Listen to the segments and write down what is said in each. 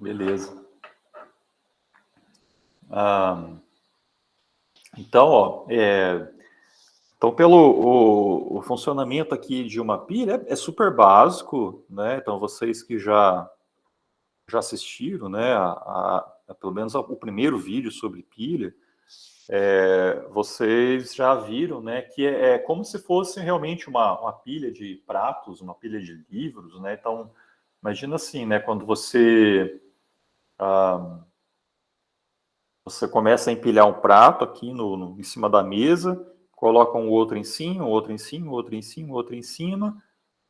Beleza. Então, ó, então pelo o funcionamento aqui de uma pilha é super básico, né? Então vocês que já assistiram, né, pelo menos o primeiro vídeo sobre pilha, vocês já viram, né, que é como se fosse realmente uma pilha de pratos, uma pilha de livros, né? Então imagina assim, né, quando você começa a empilhar um prato aqui em cima da mesa, coloca um outro em cima, um outro em cima, outro em cima, outro em cima,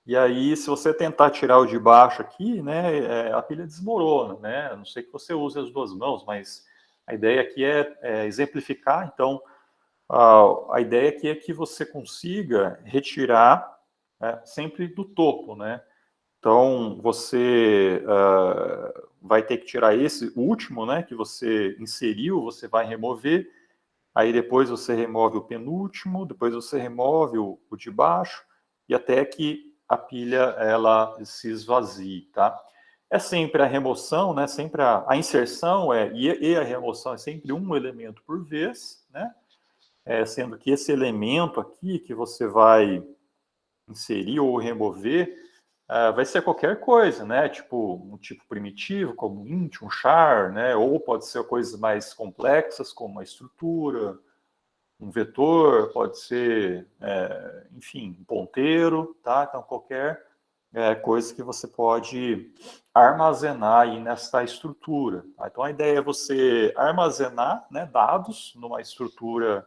e aí se você tentar tirar o de baixo aqui, né, a pilha desmorona, né? A não sei que você use as duas mãos, mas a ideia aqui é exemplificar. Então, a ideia aqui é que você consiga retirar sempre do topo, né? Então, você vai ter que tirar esse último, né, que você inseriu, você vai remover, aí depois você remove o penúltimo, depois você remove o de baixo, e até que a pilha ela se esvazie, tá? É sempre a remoção, né, sempre a inserção e a remoção é sempre um elemento por vez, né? Sendo que esse elemento aqui que você vai inserir ou remover vai ser qualquer coisa, né? Tipo um tipo primitivo, como um int, um char, né? Ou pode ser coisas mais complexas, como uma estrutura, um vetor, pode ser, enfim, um ponteiro, tá? Então qualquer coisa que você pode armazenar aí nessa estrutura. Tá? Então a ideia é você armazenar, né, dados numa estrutura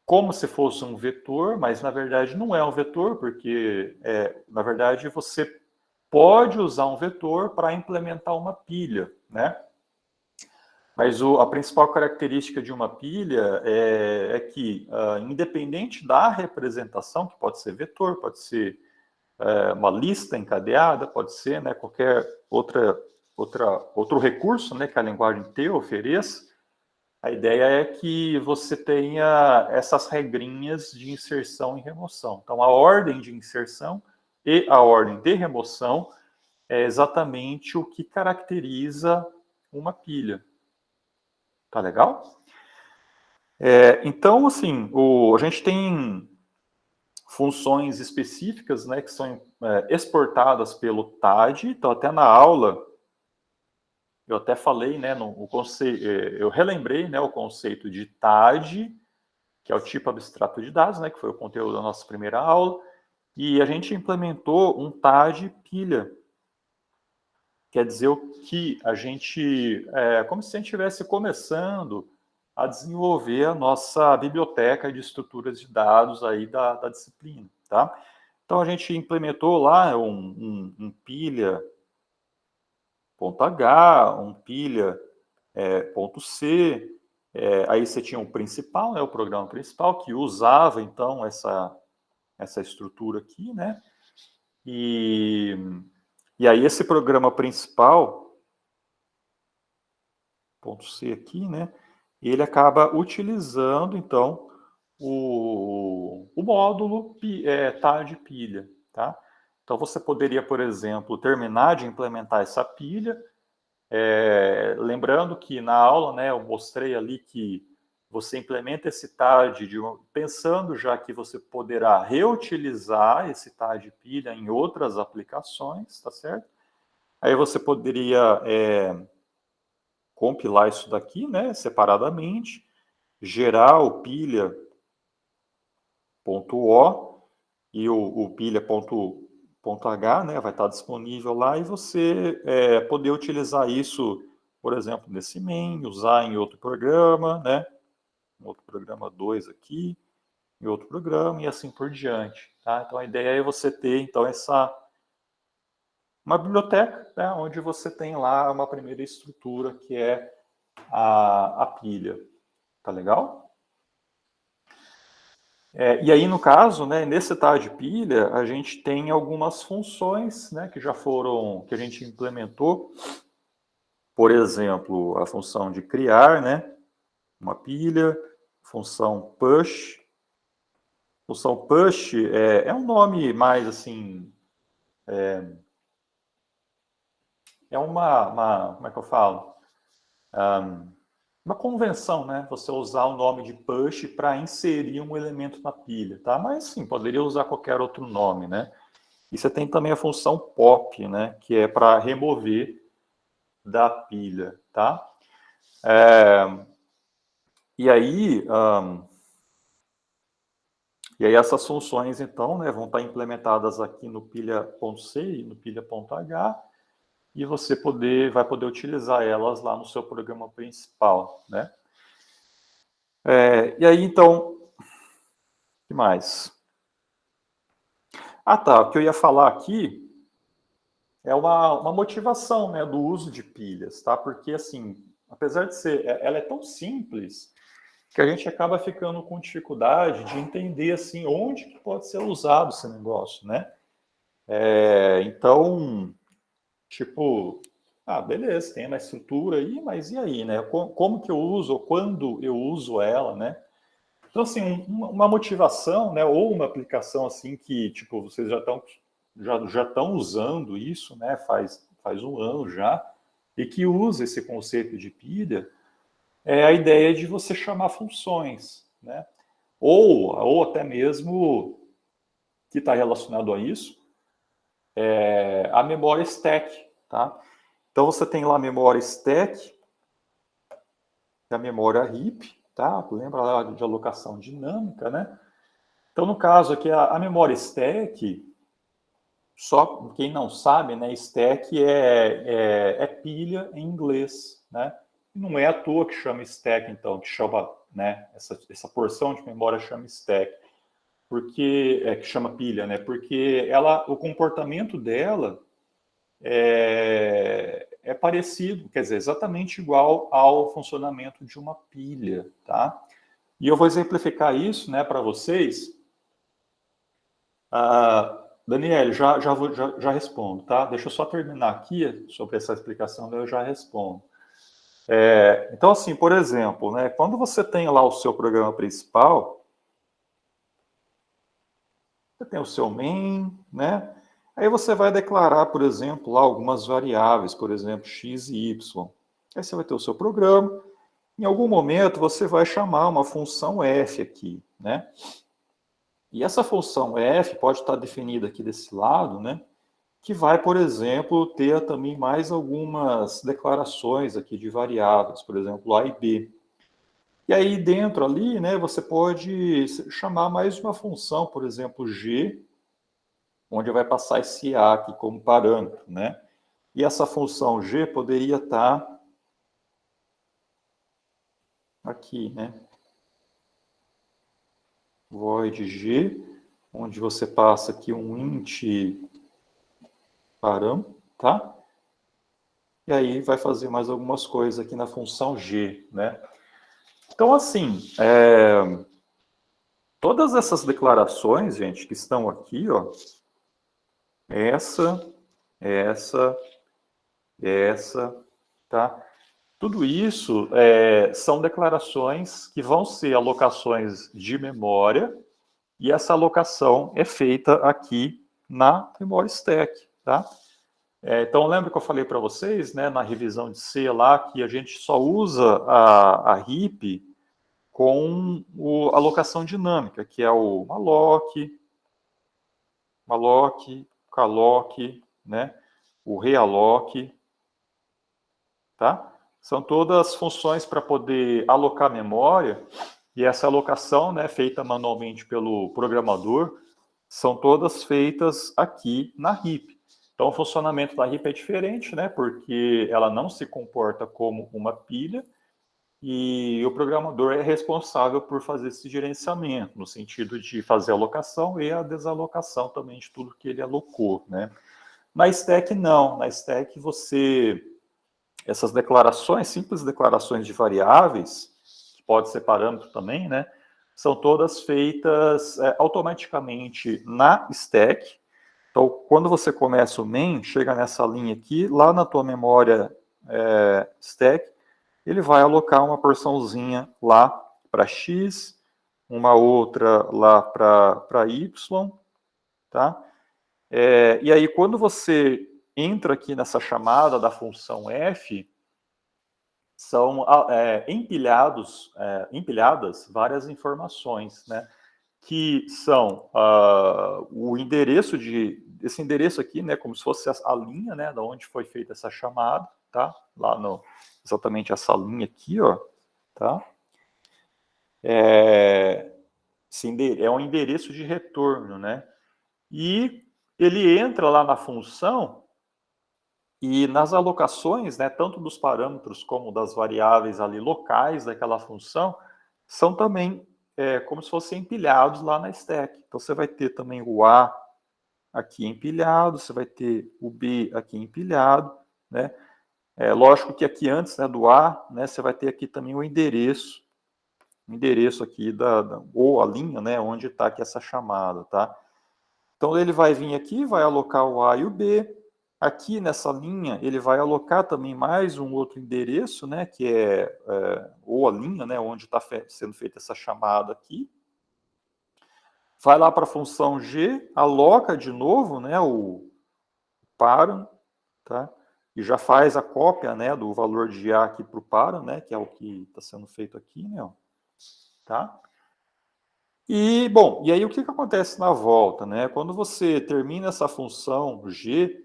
como se fosse um vetor, mas na verdade não é um vetor, porque na verdade você pode usar um vetor para implementar uma pilha, né? Mas a principal característica de uma pilha é que, independente da representação, que pode ser vetor, pode ser uma lista encadeada, pode ser, né, qualquer outro recurso, né, que a linguagem T ofereça, a ideia é que você tenha essas regrinhas de inserção e remoção. Então, a ordem de inserção e a ordem de remoção é exatamente o que caracteriza uma pilha. Tá legal? Então, assim, a gente tem funções específicas, né, que são exportadas pelo TAD. Então, até na aula, eu até falei, né, eu relembrei, né, o conceito de TAD, que é o tipo abstrato de dados, né, que foi o conteúdo da nossa primeira aula, e a gente implementou um TAD pilha. Quer dizer que a gente, como se a gente estivesse começando a desenvolver a nossa biblioteca de estruturas de dados aí da disciplina, tá? Então a gente implementou lá um pilha.h, um pilha.c, aí você tinha o principal, né, o programa principal, que usava então essa estrutura aqui, né? E aí esse programa principal, ponto C aqui, né? Ele acaba utilizando, então, o módulo TAD pilha, tá? Então, você poderia, por exemplo, terminar de implementar essa pilha, lembrando que na aula, né, eu mostrei ali que você implementa esse TAD pensando já que você poderá reutilizar esse TAD pilha em outras aplicações, tá certo? Aí você poderia compilar isso daqui, né, separadamente, gerar o pilha.o e o pilha.h, né, vai estar disponível lá, e você poder utilizar isso, por exemplo, nesse main, usar em outro programa, né, outro programa 2 aqui, em outro programa, e assim por diante. Tá? Então a ideia é você ter então uma biblioteca, né, onde você tem lá uma primeira estrutura que é a pilha. Tá legal? E aí, no caso, né, nesse TAD pilha, a gente tem algumas funções, né, que que a gente implementou. Por exemplo, a função de criar, né, uma pilha, função push. Função push é um nome mais assim, como é que eu falo? Uma convenção, né? Você usar o nome de push para inserir um elemento na pilha, tá? Mas sim, poderia usar qualquer outro nome, né? E você tem também a função pop, né? Que é para remover da pilha, tá? E aí, essas funções, então, né, vão estar implementadas aqui no pilha.c e no pilha.h, e você vai poder utilizar elas lá no seu programa principal, né? E aí, então, o que mais? Ah, tá, o que eu ia falar aqui é uma motivação, né, do uso de pilhas, tá? Porque, assim, apesar de ser, ela é tão simples que a gente acaba ficando com dificuldade de entender, assim, onde que pode ser usado esse negócio, né? Então, tipo, beleza, tem uma estrutura aí, mas e aí, né? Como que eu uso, ou quando eu uso ela, né? Então, assim, uma motivação, né, ou uma aplicação, assim, que, tipo, vocês já estão usando isso, né, faz um ano já, e que usa esse conceito de pilha, é a ideia de você chamar funções, né? Ou até mesmo, que está relacionado a isso, a memória stack, tá? Então, você tem lá a memória stack, a memória heap, tá? Lembra lá de alocação dinâmica, né? Então, no caso aqui, a memória stack, só quem não sabe, né? Stack é pilha em inglês, né? Não é à toa que chama stack, então, que chama, né? Essa porção de memória chama stack, porque que chama pilha, né? Porque o comportamento dela é parecido, quer dizer, exatamente igual ao funcionamento de uma pilha, tá? E eu vou exemplificar isso, né, para vocês. Daniel, já respondo, tá? Deixa eu só terminar aqui sobre essa explicação, daí eu já respondo. Então, assim, por exemplo, né, quando você tem lá o seu programa principal, você tem o seu main, né? Aí você vai declarar, por exemplo, lá algumas variáveis, por exemplo, x e y. Aí você vai ter o seu programa. Em algum momento você vai chamar uma função f aqui, né? E essa função f pode estar definida aqui desse lado, né? Que vai, por exemplo, ter também mais algumas declarações aqui de variáveis, por exemplo, a e b. E aí dentro ali, né, você pode chamar mais uma função, por exemplo, g, onde vai passar esse a aqui como parâmetro, né? E essa função g poderia estar aqui, né? Void g, onde você passa aqui um int parâmetro, tá? E aí vai fazer mais algumas coisas aqui na função g, né? Então, assim, todas essas declarações, gente, que estão aqui, ó, essa, tá? Tudo isso são declarações que vão ser alocações de memória, e essa alocação é feita aqui na memória stack, tá? Então, lembra que eu falei para vocês, né, na revisão de C lá, que a gente só usa a heap com a alocação dinâmica, que é o malloc, calloc, né, o realloc, tá? São todas funções para poder alocar memória, e essa alocação, né, feita manualmente pelo programador, são todas feitas aqui na heap. Então, o funcionamento da heap é diferente, né, porque ela não se comporta como uma pilha, e o programador é responsável por fazer esse gerenciamento, no sentido de fazer a alocação e a desalocação também de tudo que ele alocou, né? Na stack, não. Na stack, essas declarações, simples declarações de variáveis, que pode ser parâmetro também, né? São todas feitas automaticamente na stack. Então, quando você começa o main, chega nessa linha aqui, lá na tua memória stack, ele vai alocar uma porçãozinha lá para x, uma outra lá para y, tá? E aí, quando você entra aqui nessa chamada da função f, são empilhadas várias informações, né? Que são o endereço esse endereço aqui, né? Como se fosse a linha, né? Da onde foi feita essa chamada, tá? Lá no exatamente essa linha aqui, ó, tá? É um endereço de retorno, né? E ele entra lá na função e nas alocações, né, tanto dos parâmetros como das variáveis ali locais daquela função, são também como se fossem empilhados lá na stack. Então você vai ter também o A aqui empilhado, você vai ter o B aqui empilhado, né? Lógico que aqui antes, né, do A, né, você vai ter aqui também o endereço aqui ou a linha, né, onde está aqui essa chamada, tá? Então ele vai vir aqui, vai alocar o A e o B. Aqui nessa linha ele vai alocar também mais um outro endereço, né, que ou a linha, né, onde está sendo feita essa chamada aqui. Vai lá para a função G, aloca de novo, né, o param, tá? E já faz a cópia, né, do valor de A aqui para o param, né, que é o que está sendo feito aqui, né, ó, tá? E, bom, e aí o que acontece na volta, né? Quando você termina essa função G,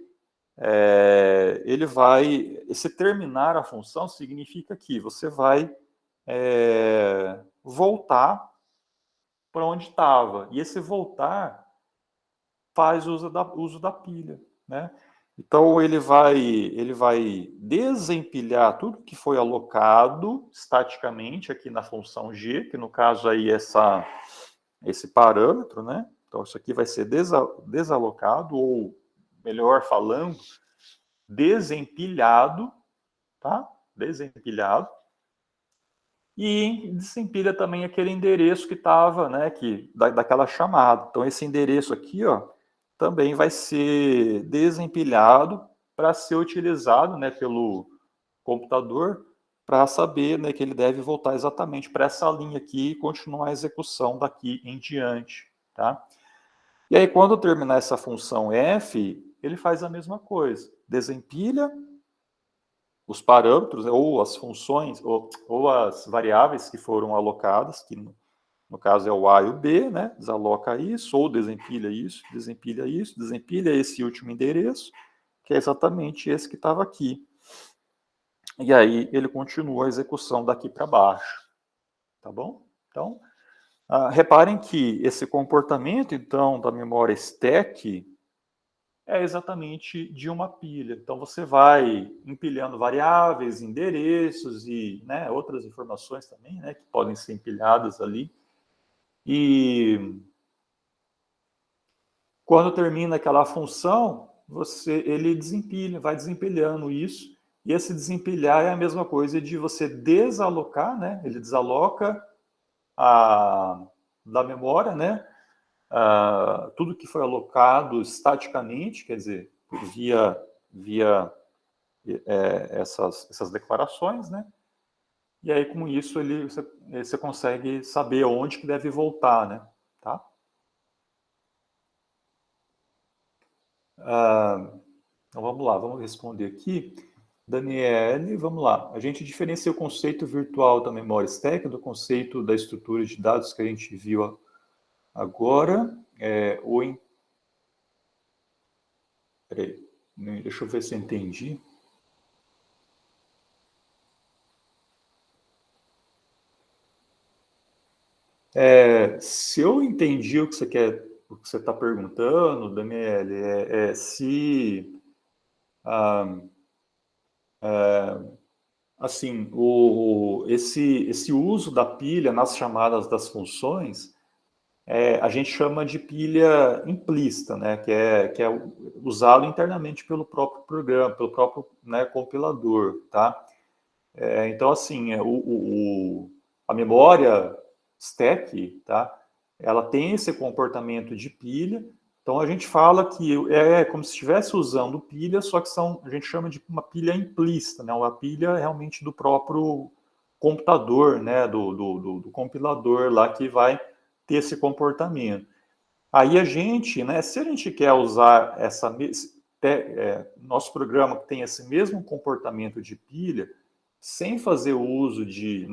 esse terminar a função significa que você vai voltar para onde estava. E esse voltar faz uso da pilha, né? Então ele vai desempilhar tudo que foi alocado estaticamente aqui na função G, que no caso aí esse parâmetro, né? Então isso aqui vai ser desalocado, ou melhor falando, desempilhado, tá? Desempilhado. E desempilha também aquele endereço que estava, né, daquela chamada. Então esse endereço aqui, ó, também vai ser desempilhado para ser utilizado, né, pelo computador para saber, né, que ele deve voltar exatamente para essa linha aqui e continuar a execução daqui em diante, tá? E aí quando terminar essa função f, ele faz a mesma coisa, desempilha os parâmetros, né, ou as funções, ou as variáveis que foram alocadas, que no caso é o A e o B, né? Desaloca isso, ou desempilha isso, desempilha esse último endereço, que é exatamente esse que estava aqui. E aí ele continua a execução daqui para baixo, tá bom? Então, reparem que esse comportamento, então, da memória stack é exatamente de uma pilha. Então, você vai empilhando variáveis, endereços e, né, outras informações também, né, que podem ser empilhadas ali. E quando termina aquela função, ele desempilha, vai desempilhando isso. E esse desempilhar é a mesma coisa de você desalocar, né? Ele desaloca da memória, né? Tudo que foi alocado estaticamente, quer dizer, via essas declarações, né? E aí, com isso, você consegue saber onde que deve voltar, né? Tá? Então, vamos lá, vamos responder aqui. Daniele, vamos lá. A gente diferencia o conceito virtual da memória stack do conceito da estrutura de dados que a gente viu agora. Peraí, deixa eu ver se eu entendi. Se eu entendi o que você quer, o que você está perguntando, Daniele, se assim, esse uso da pilha nas chamadas das funções, a gente chama de pilha implícita, né, que é usado internamente pelo próprio programa, pelo próprio, né, compilador, tá? Então, assim, a memória stack, tá? Ela tem esse comportamento de pilha. Então, a gente fala que é como se estivesse usando pilha, só que a gente chama de uma pilha implícita, né? Uma pilha realmente do próprio computador, né? Do compilador lá que vai ter esse comportamento. Aí a gente, né? Se a gente quer usar nosso programa tem esse mesmo comportamento de pilha, sem fazer o uso de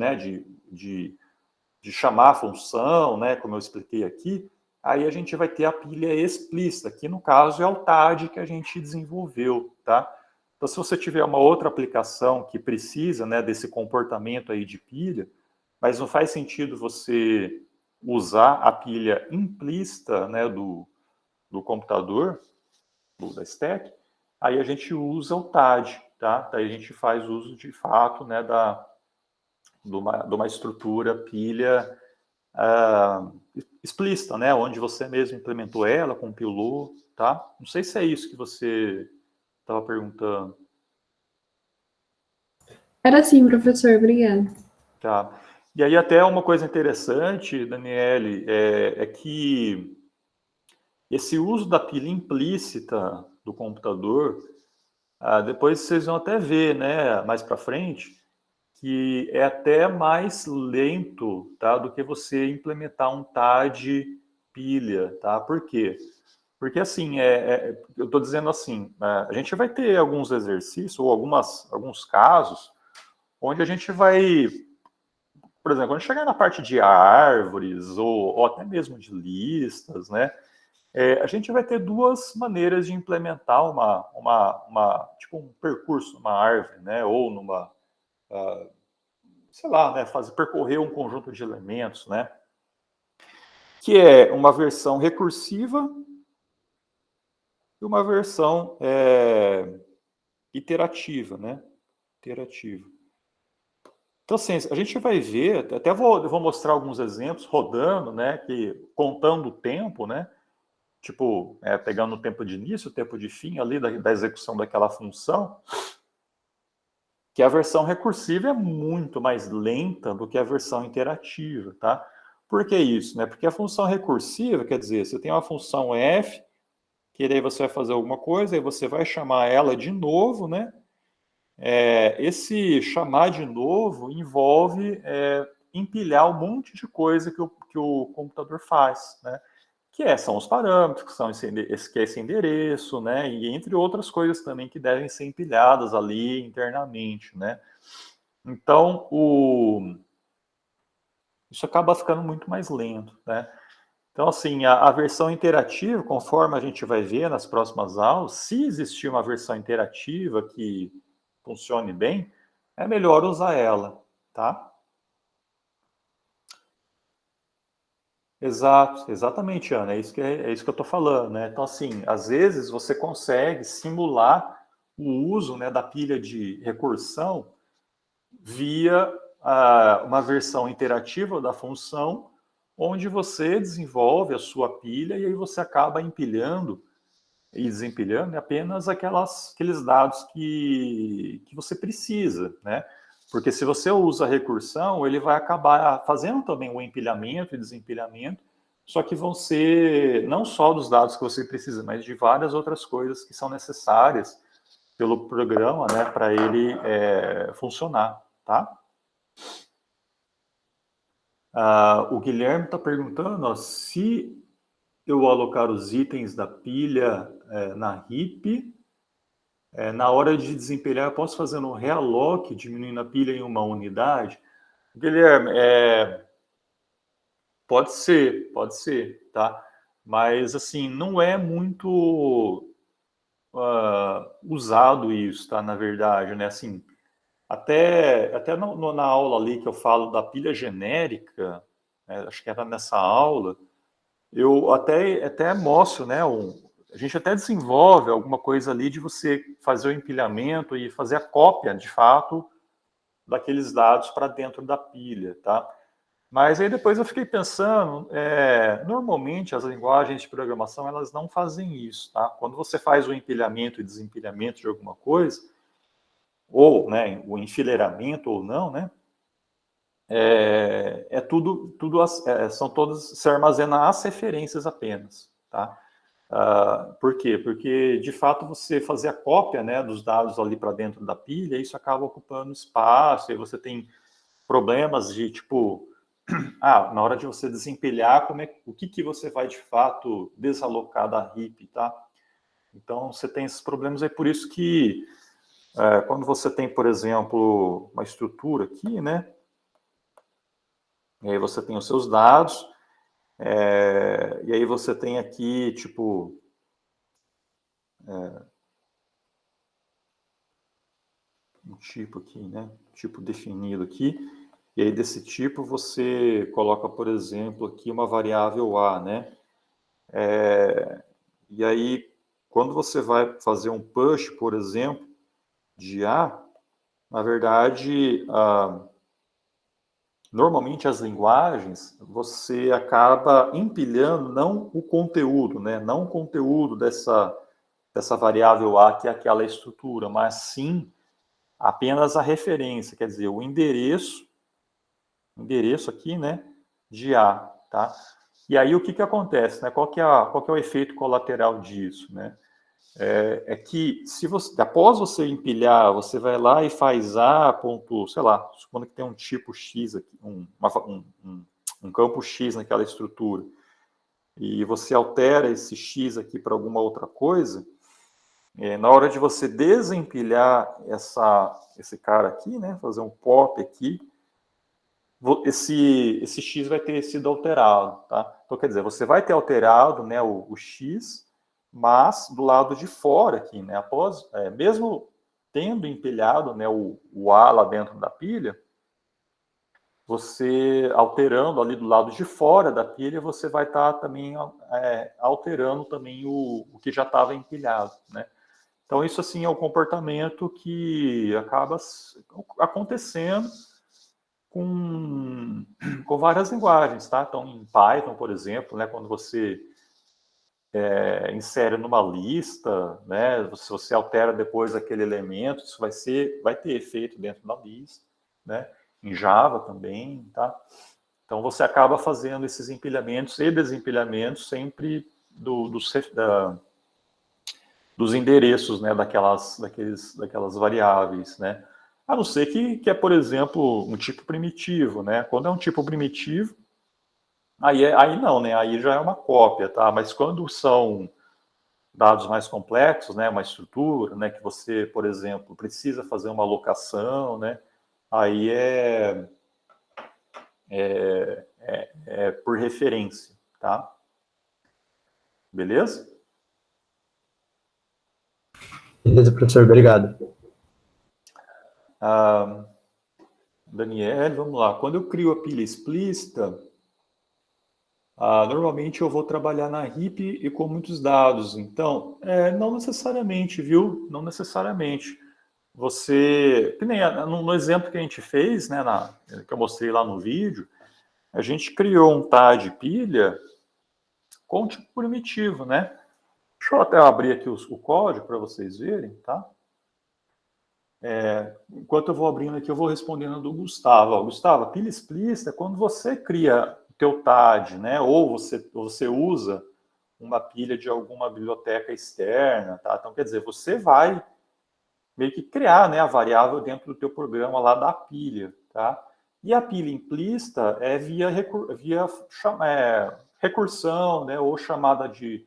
chamar a função, né, como eu expliquei aqui, aí a gente vai ter a pilha explícita, que no caso é o TAD que a gente desenvolveu, tá? Então, se você tiver uma outra aplicação que precisa, né, desse comportamento aí de pilha, mas não faz sentido você usar a pilha implícita, né, do computador, da stack, aí a gente usa o TAD, tá? Daí a gente faz uso de fato, né, de uma estrutura pilha explícita, né, onde você mesmo implementou ela, compilou, tá? Não sei se é isso que você estava perguntando. Era sim, professor, obrigada. Tá. E aí até uma coisa interessante, Daniele, é que esse uso da pilha implícita do computador, depois vocês vão até ver, né, mais para frente, que é até mais lento, tá, do que você implementar um TAD pilha, tá? Por quê? Porque assim, eu estou dizendo assim, a gente vai ter alguns exercícios ou alguns casos onde a gente vai, por exemplo, quando chegar na parte de árvores ou até mesmo de listas, né? A gente vai ter duas maneiras de implementar tipo um percurso numa árvore, né? Ou numa, sei lá, né? Percorrer um conjunto de elementos, né? Que é uma versão recursiva e uma versão iterativa, né? Iterativa. Então, assim, a gente vai ver, até vou mostrar alguns exemplos rodando, né? Que contando o tempo, né? Tipo, pegando o tempo de início, o tempo de fim ali da execução daquela função, que a versão recursiva é muito mais lenta do que a versão interativa, tá? Por que isso, né? Porque a função recursiva, quer dizer, você tem uma função f, que daí você vai fazer alguma coisa, aí você vai chamar ela de novo, né? Esse chamar de novo envolve empilhar um monte de coisa que o computador faz, né? São os parâmetros, que é esse endereço, né? E entre outras coisas também que devem ser empilhadas ali internamente, né? Então, isso acaba ficando muito mais lento, né? Então, assim, a versão interativa, conforme a gente vai ver nas próximas aulas, se existir uma versão interativa que funcione bem, é melhor usar ela, tá? Exato, exatamente, Ana. É isso que eu estou falando, né? Então, assim, às vezes você consegue simular o uso, né, da pilha de recursão via uma versão interativa da função, onde você desenvolve a sua pilha e aí você acaba empilhando e desempilhando, né, apenas aqueles dados que você precisa, né? Porque se você usa a recursão, ele vai acabar fazendo também o empilhamento e desempilhamento, só que vão ser não só dos dados que você precisa, mas de várias outras coisas que são necessárias pelo programa, né, para ele funcionar, tá? O Guilherme está perguntando, ó, se eu alocar os itens da pilha na heap, na hora de desempilhar, eu posso fazer um realloc, diminuindo a pilha em uma unidade? Guilherme, pode ser, tá? Mas, assim, não é muito usado isso, tá? Na verdade, né? Assim, até na aula ali que eu falo da pilha genérica, né, acho que era nessa aula, eu até mostro, né? A gente até desenvolve alguma coisa ali de você fazer o empilhamento e fazer a cópia, de fato, daqueles dados para dentro da pilha, tá? Mas aí depois eu fiquei pensando, normalmente as linguagens de programação elas não fazem isso, tá? Quando você faz o empilhamento e desempilhamento de alguma coisa, ou, né, o enfileiramento ou não, né? São todas, se armazena as referências apenas, tá? Por quê? Porque, de fato, você fazer a cópia, né, dos dados ali para dentro da pilha, isso acaba ocupando espaço, e você tem problemas de, tipo, na hora de você desempilhar, o que você vai, de fato, desalocar da heap, tá? Então, você tem esses problemas, é por isso que quando você tem, por exemplo, uma estrutura aqui, né? E aí você tem os seus dados, e aí você tem aqui, tipo, um tipo aqui, né? Tipo definido aqui. E aí desse tipo você coloca, por exemplo, aqui uma variável A, né? E aí, quando você vai fazer um push, por exemplo, de A, na verdade, normalmente as linguagens, você acaba empilhando não o conteúdo, né? Não o conteúdo dessa variável A, que é aquela estrutura, mas sim apenas a referência, quer dizer, o endereço aqui, né, de A, tá? E aí o que acontece, né? Qual que é o efeito colateral disso, né? É que se você, após você empilhar, você vai lá e faz A ponto, sei lá, supondo que tem um tipo X aqui, um campo X naquela estrutura, e você altera esse X aqui para alguma outra coisa, na hora de você desempilhar esse cara aqui, né, fazer um pop aqui, esse X vai ter sido alterado, tá? Então, quer dizer, você vai ter alterado, né, o X, mas do lado de fora aqui, né, mesmo tendo empilhado, né, o A lá dentro da pilha, você alterando ali do lado de fora da pilha, você vai estar também alterando também o que já estava empilhado, né? Então, isso assim é um comportamento que acaba acontecendo com várias linguagens, tá? Então, em Python, por exemplo, né, quando você insere numa lista, né, se você altera depois aquele elemento, isso vai ter efeito dentro da lista, né? Em Java também, tá? Então, você acaba fazendo esses empilhamentos e desempilhamentos sempre dos endereços, né, daquelas variáveis, né? A não ser que é, por exemplo, um tipo primitivo, né? Quando é um tipo primitivo, aí não, né? Aí já é uma cópia, tá? Mas quando são dados mais complexos, né? Uma estrutura, né? Que você, por exemplo, precisa fazer uma alocação, né? Aí é por referência, tá? Beleza? Beleza, professor, obrigado. Daniel, vamos lá. Quando eu crio a pilha explícita, normalmente eu vou trabalhar na RIP e com muitos dados. Então, não necessariamente, viu? Não necessariamente. Você, que nem no exemplo que a gente fez, né, que eu mostrei lá no vídeo, a gente criou um TAD de pilha com tipo primitivo, né? Deixa eu até abrir aqui o código para vocês verem, tá? Enquanto eu vou abrindo aqui, eu vou respondendo do Gustavo. Ó, Gustavo, a pilha explícita é quando você cria o teu TAD, né? Ou você usa uma pilha de alguma biblioteca externa, tá? Então, quer dizer, você vai meio que criar, né, a variável dentro do teu programa lá da pilha, tá? E a pilha implícita é via recursão, né, ou chamada de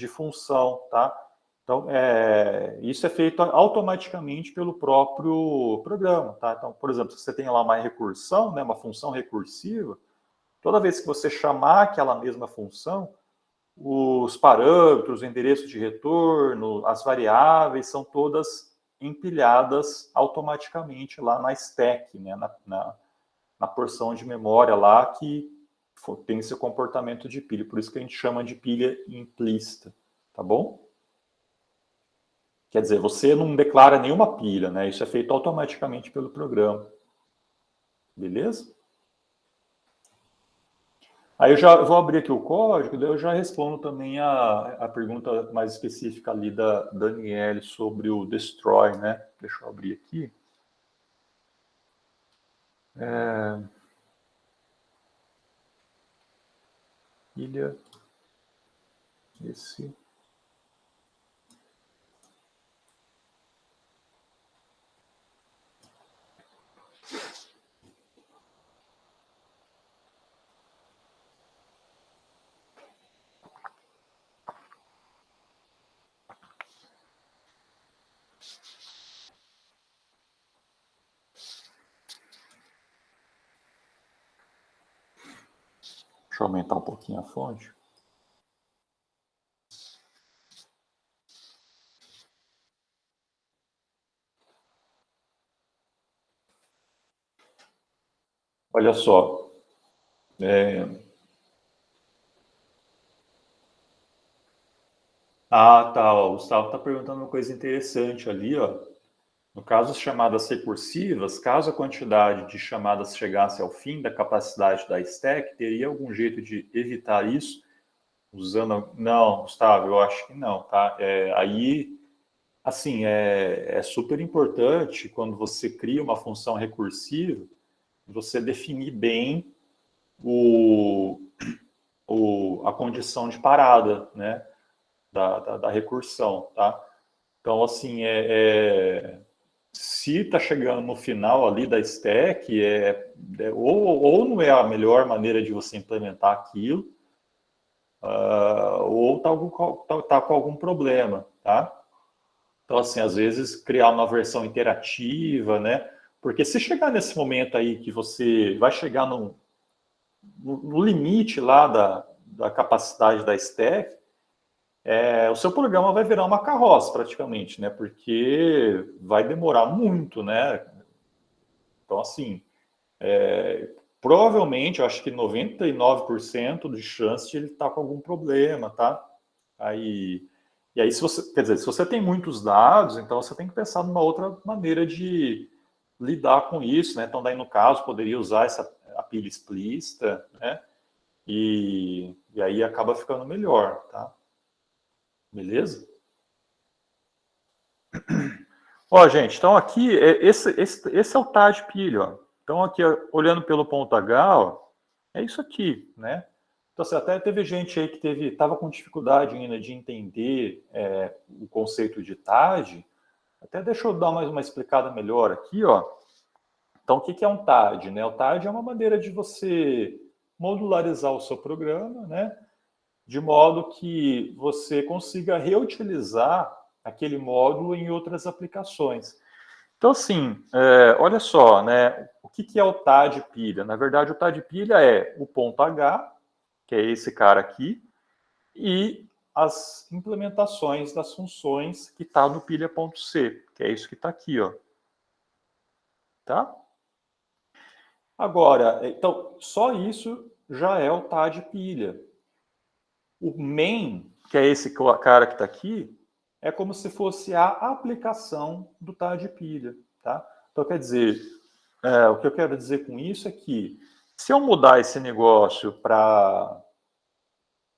função, tá? Então, isso é feito automaticamente pelo próprio programa, tá? Então, por exemplo, se você tem lá uma recursão, né, uma função recursiva, toda vez que você chamar aquela mesma função, os parâmetros, o endereço de retorno, as variáveis são todas empilhadas automaticamente lá na stack, né, na porção de memória lá que tem esse comportamento de pilha. Por isso que a gente chama de pilha implícita, tá bom? Quer dizer, você não declara nenhuma pilha, né? Isso é feito automaticamente pelo programa. Beleza? Aí eu já vou abrir aqui o código, daí eu já respondo também a pergunta mais específica ali da Daniele sobre o destroy, né? Deixa eu abrir aqui. Ilha. Esse. Deixa eu aumentar um pouquinho a fonte. Olha só. Ah, tá. Ó, o Gustavo está perguntando uma coisa interessante ali, ó. No caso das chamadas recursivas, caso a quantidade de chamadas chegasse ao fim da capacidade da stack, teria algum jeito de evitar isso usando... Não, Gustavo, eu acho que não, tá? Aí, assim, é super importante quando você cria uma função recursiva, você definir bem a condição de parada, né? Da recursão, tá? Então, assim, se está chegando no final ali da stack, ou não é a melhor maneira de você implementar aquilo, ou está com algum problema, tá? Então, assim, às vezes criar uma versão interativa, né? Porque se chegar nesse momento aí que você vai chegar no limite lá da capacidade da stack, o seu programa vai virar uma carroça praticamente, né? Porque vai demorar muito, né? Então, assim, provavelmente, eu acho que 99% de chance de ele estar com algum problema, tá? E aí, se você, quer dizer, se você tem muitos dados, então você tem que pensar numa outra maneira de lidar com isso, né? Então, daí, no caso, poderia usar a pilha explícita, né? E aí acaba ficando melhor, tá? Beleza? Ó, gente, então aqui, esse é o TAD de pilha, ó. Então aqui, ó, olhando pelo ponto H, ó, é isso aqui, né? Então, assim, até teve gente aí que estava com dificuldade ainda de entender o conceito de TAD. Até deixa eu dar mais uma explicada melhor aqui, ó. Então, o que é um TAD, né? O TAD é uma maneira de você modularizar o seu programa, né? De modo que você consiga reutilizar aquele módulo em outras aplicações. Então, assim, olha só, né? O que é o TAD pilha? Na verdade, o TAD pilha é o ponto H, que é esse cara aqui, e as implementações das funções que está no pilha.c, que é isso que está aqui, ó. Tá? Agora, então, só isso já é o TAD pilha. O main, que é esse cara que está aqui, é como se fosse a aplicação do TAD pilha, tá? Então, quer dizer, o que eu quero dizer com isso é que se eu mudar esse negócio para...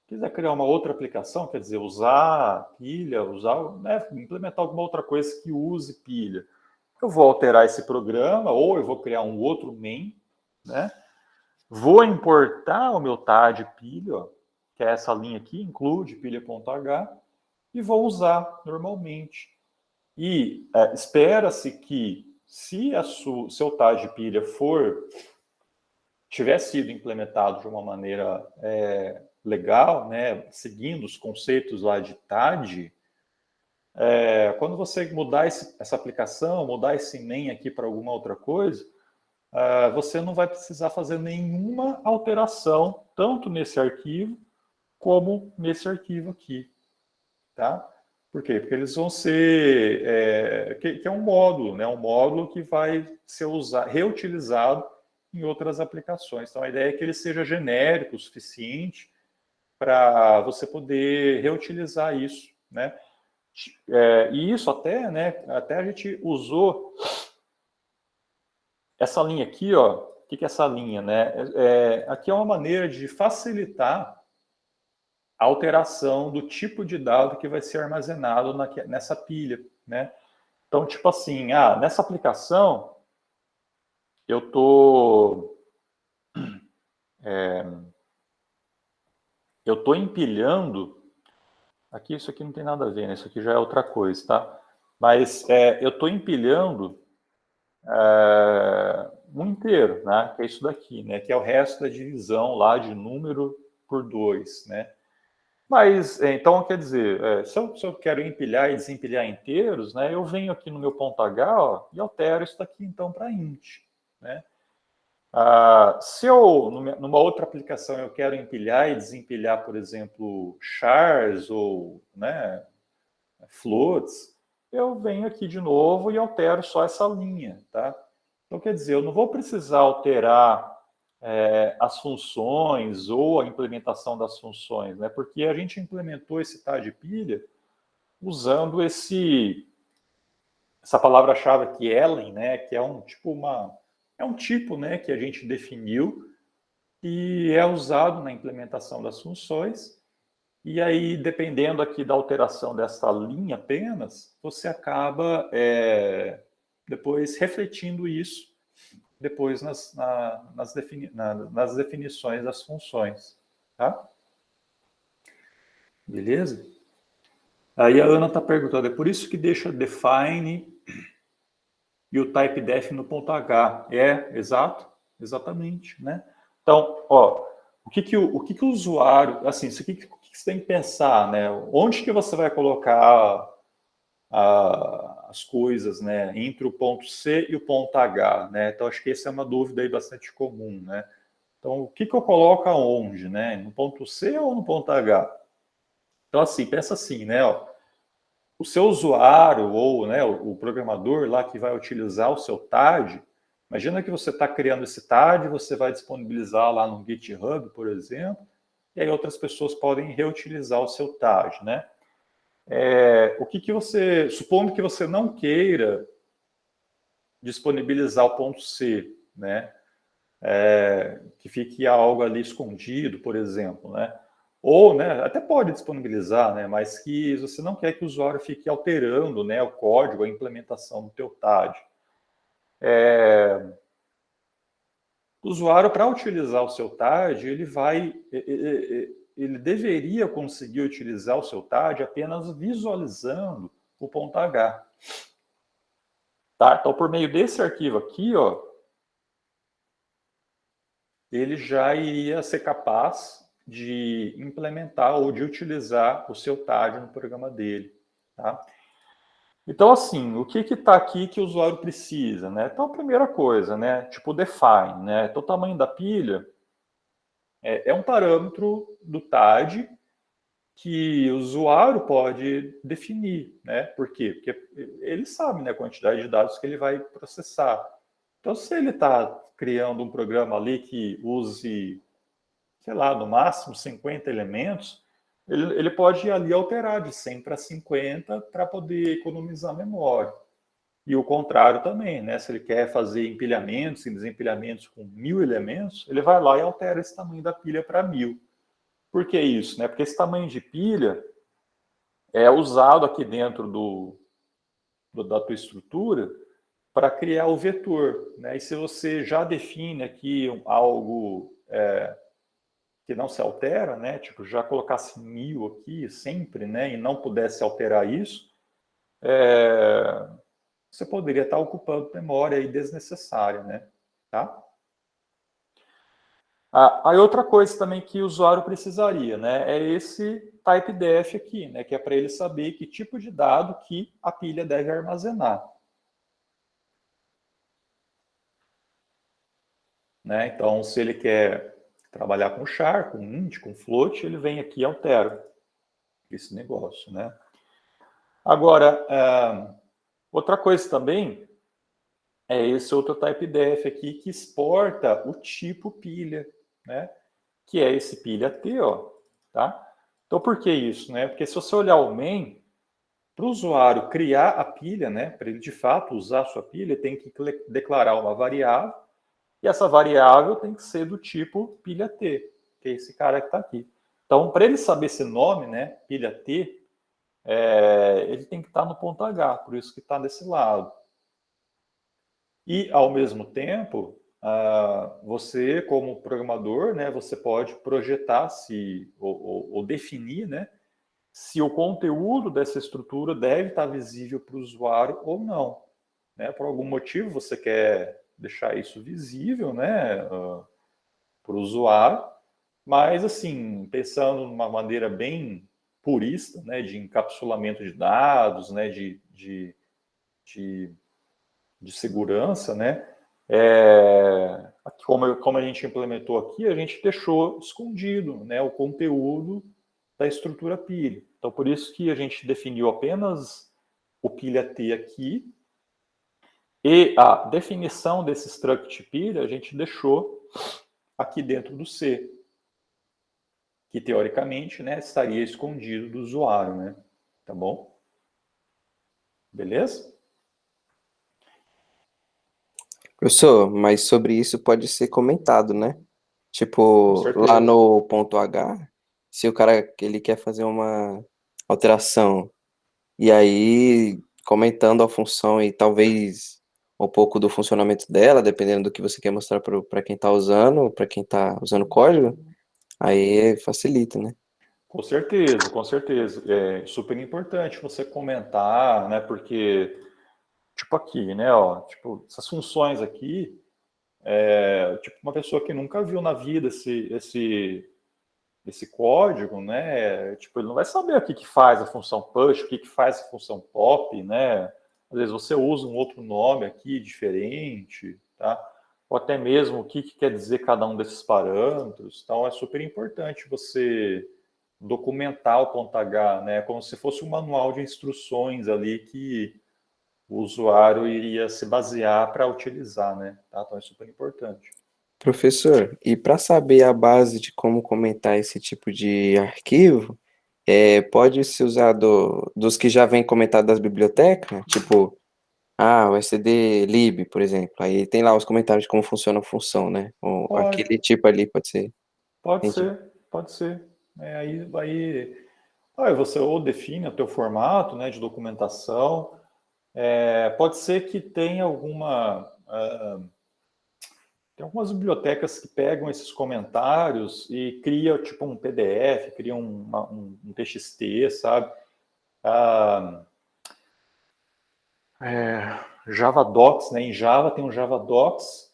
quiser criar uma outra aplicação, quer dizer, usar pilha, implementar alguma outra coisa que use pilha, eu vou alterar esse programa, ou eu vou criar um outro main, né? Vou importar o meu TAD pilha, ó, que é essa linha aqui, include pilha.h, e vou usar normalmente. E espera-se que, se seu TAD pilha tiver sido implementado de uma maneira legal, né, seguindo os conceitos lá de TAD, quando você mudar essa aplicação, mudar esse main aqui para alguma outra coisa, você não vai precisar fazer nenhuma alteração, tanto nesse arquivo, como nesse arquivo aqui, tá? Por quê? Porque eles vão ser... que é um módulo, né? Um módulo que vai ser reutilizado em outras aplicações. Então, a ideia é que ele seja genérico o suficiente para você poder reutilizar isso, né? E isso até, né? Até a gente usou essa linha aqui, ó. O que é essa linha, né? Aqui é uma maneira de facilitar a alteração do tipo de dado que vai ser armazenado nessa pilha, né? Então, tipo assim, nessa aplicação, eu tô empilhando, aqui isso aqui não tem nada a ver, né? Isso aqui já é outra coisa, tá? Mas eu estou empilhando um inteiro, né? Que é isso daqui, né? Que é o resto da divisão lá de número por 2, né? Mas, então, quer dizer, se eu quero empilhar e desempilhar inteiros, né, eu venho aqui no meu ponto H, ó, e altero isso daqui, então, para int, né? Se eu, numa outra aplicação, eu quero empilhar e desempilhar, por exemplo, chars ou, né, floats, eu venho aqui de novo e altero só essa linha, tá? Então, quer dizer, eu não vou precisar alterar as funções ou a implementação das funções, né? Porque a gente implementou esse TAD de pilha usando essa palavra-chave aqui, Ellen, né? Que é um tipo, né? Que a gente definiu e é usado na implementação das funções. E aí, dependendo aqui da alteração dessa linha apenas, você acaba depois refletindo isso depois nas definições das funções, tá? Beleza? Aí a Ana está perguntando, é por isso que deixa define e o typedef no ponto H. Exato, exatamente, né? Então, ó, o que o usuário, assim, o que você tem que pensar, né? Onde que você vai colocar as coisas, né, entre o ponto C e o ponto H, né? Então, acho que essa é uma dúvida aí bastante comum, né? Então, o que eu coloco aonde, né? No ponto C ou no ponto H? Então, assim, pensa assim, né? Ó, o seu usuário ou, né, o programador lá que vai utilizar o seu TAD, imagina que você está criando esse TAD, você vai disponibilizar lá no GitHub, por exemplo, e aí outras pessoas podem reutilizar o seu TAD, né? O que você, supondo que você não queira disponibilizar o ponto C, né? Que fique algo ali escondido, por exemplo, né? Ou, né, até pode disponibilizar, né? Mas que você não quer que o usuário fique alterando, né, o código, a implementação do teu TAD. O usuário, para utilizar o seu TAD, ele deveria conseguir utilizar o seu TAD apenas visualizando o ponto H. Tá? Então, por meio desse arquivo aqui, ó, ele já iria ser capaz de implementar ou de utilizar o seu TAD no programa dele. Tá? Então, assim, o que está aqui que o usuário precisa? Né? Então, a primeira coisa, né? Tipo define. Né? Então, o tamanho da pilha é um parâmetro do TAD que o usuário pode definir. Né? Por quê? Porque ele sabe, né, a quantidade de dados que ele vai processar. Então, se ele está criando um programa ali que use, sei lá, no máximo 50 elementos, ele pode ir ali alterar de 100 para 50 para poder economizar memória. E o contrário também, né? Se ele quer fazer empilhamentos e desempilhamentos com 1000 elementos, ele vai lá e altera esse tamanho da pilha para 1000. Por que isso? Né? Porque esse tamanho de pilha é usado aqui dentro da tua estrutura para criar o vetor. Né? E se você já define aqui algo que não se altera, né? Tipo, já colocasse 1000 aqui sempre, né? E não pudesse alterar isso, você poderia estar ocupando memória aí desnecessária, né? Tá? Aí outra coisa também que o usuário precisaria, né? É esse typedef aqui, né? Que é para ele saber que tipo de dado que a pilha deve armazenar. Né? Então, se ele quer trabalhar com char, com int, com float, ele vem aqui e altera esse negócio, né? Agora, outra coisa também é esse outro typedef aqui que exporta o tipo pilha, né? Que é esse pilha T, ó, tá? Então, por que isso, né? Porque se você olhar o main, para o usuário criar a pilha, né? Para ele de fato usar a sua pilha, tem que declarar uma variável e essa variável tem que ser do tipo pilha T, que é esse cara que está aqui. Então, para ele saber esse nome, né? Pilha T, ele tem que estar no ponto H, por isso que está desse lado. E, ao mesmo tempo, você, como programador, né, você pode projetar ou definir, né, se o conteúdo dessa estrutura deve estar visível para o usuário ou não. Né? Por algum motivo, você quer deixar isso visível, né, para o usuário, mas, assim, pensando numa maneira bem purista, né, de encapsulamento de dados, né, de segurança, né, Como a gente implementou aqui, a gente deixou escondido, né, o conteúdo da estrutura pilha. Então, por isso que a gente definiu apenas o pilha T aqui, e a definição desse struct pilha a gente deixou aqui dentro do C, que teoricamente, né, estaria escondido do usuário, né? Tá bom? Beleza? Professor, mas sobre isso pode ser comentado, né? Com Tipo, lá certeza. no ponto H, se o cara ele quer fazer uma alteração e aí comentando a função e talvez um pouco do funcionamento dela, dependendo do que você quer mostrar para quem está usando, para quem está usando o código, aí facilita, né? Com certeza, com certeza. É super importante você comentar, né? Porque, tipo aqui, né? Ó, tipo, essas funções aqui, tipo, uma pessoa que nunca viu na vida esse código, né? Tipo, ele não vai saber o que que faz a função push, o que que faz a função pop, né? Às vezes você usa um outro nome aqui diferente, tá? Ou até mesmo o que que quer dizer cada um desses parâmetros. Então, é super importante você documentar o ponto H, né? Como se fosse um manual de instruções ali que o usuário iria se basear para utilizar, né? Tá? Então, é super importante. Professor, e para saber a base de como comentar esse tipo de arquivo, pode se usar dos que já vem comentado das bibliotecas? Tipo, o stdlib, por exemplo. Aí tem lá os comentários de como funciona a função, né? Ou Pode, aquele tipo ali pode ser. pode Entendi. ser, pode ser. Aí você ou define o teu formato, né, de documentação. Pode ser que tenha tem algumas bibliotecas que pegam esses comentários e cria tipo um PDF, cria um TXT, sabe? Ah, Javadocs, né? Em Java tem um Javadocs.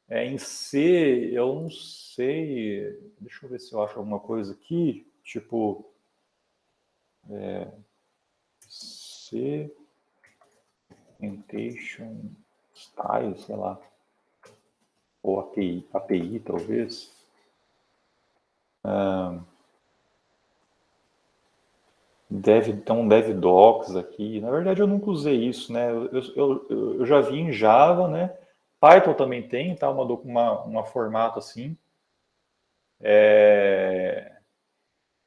Em C, eu não sei. Deixa eu ver se eu acho alguma coisa aqui. Tipo, C, Orientation, Style, sei lá. Ou API talvez. Tem um DevDocs aqui. Na verdade, eu nunca usei isso, né? Eu já vi em Java, né? Python também tem, tá? Uma formato assim.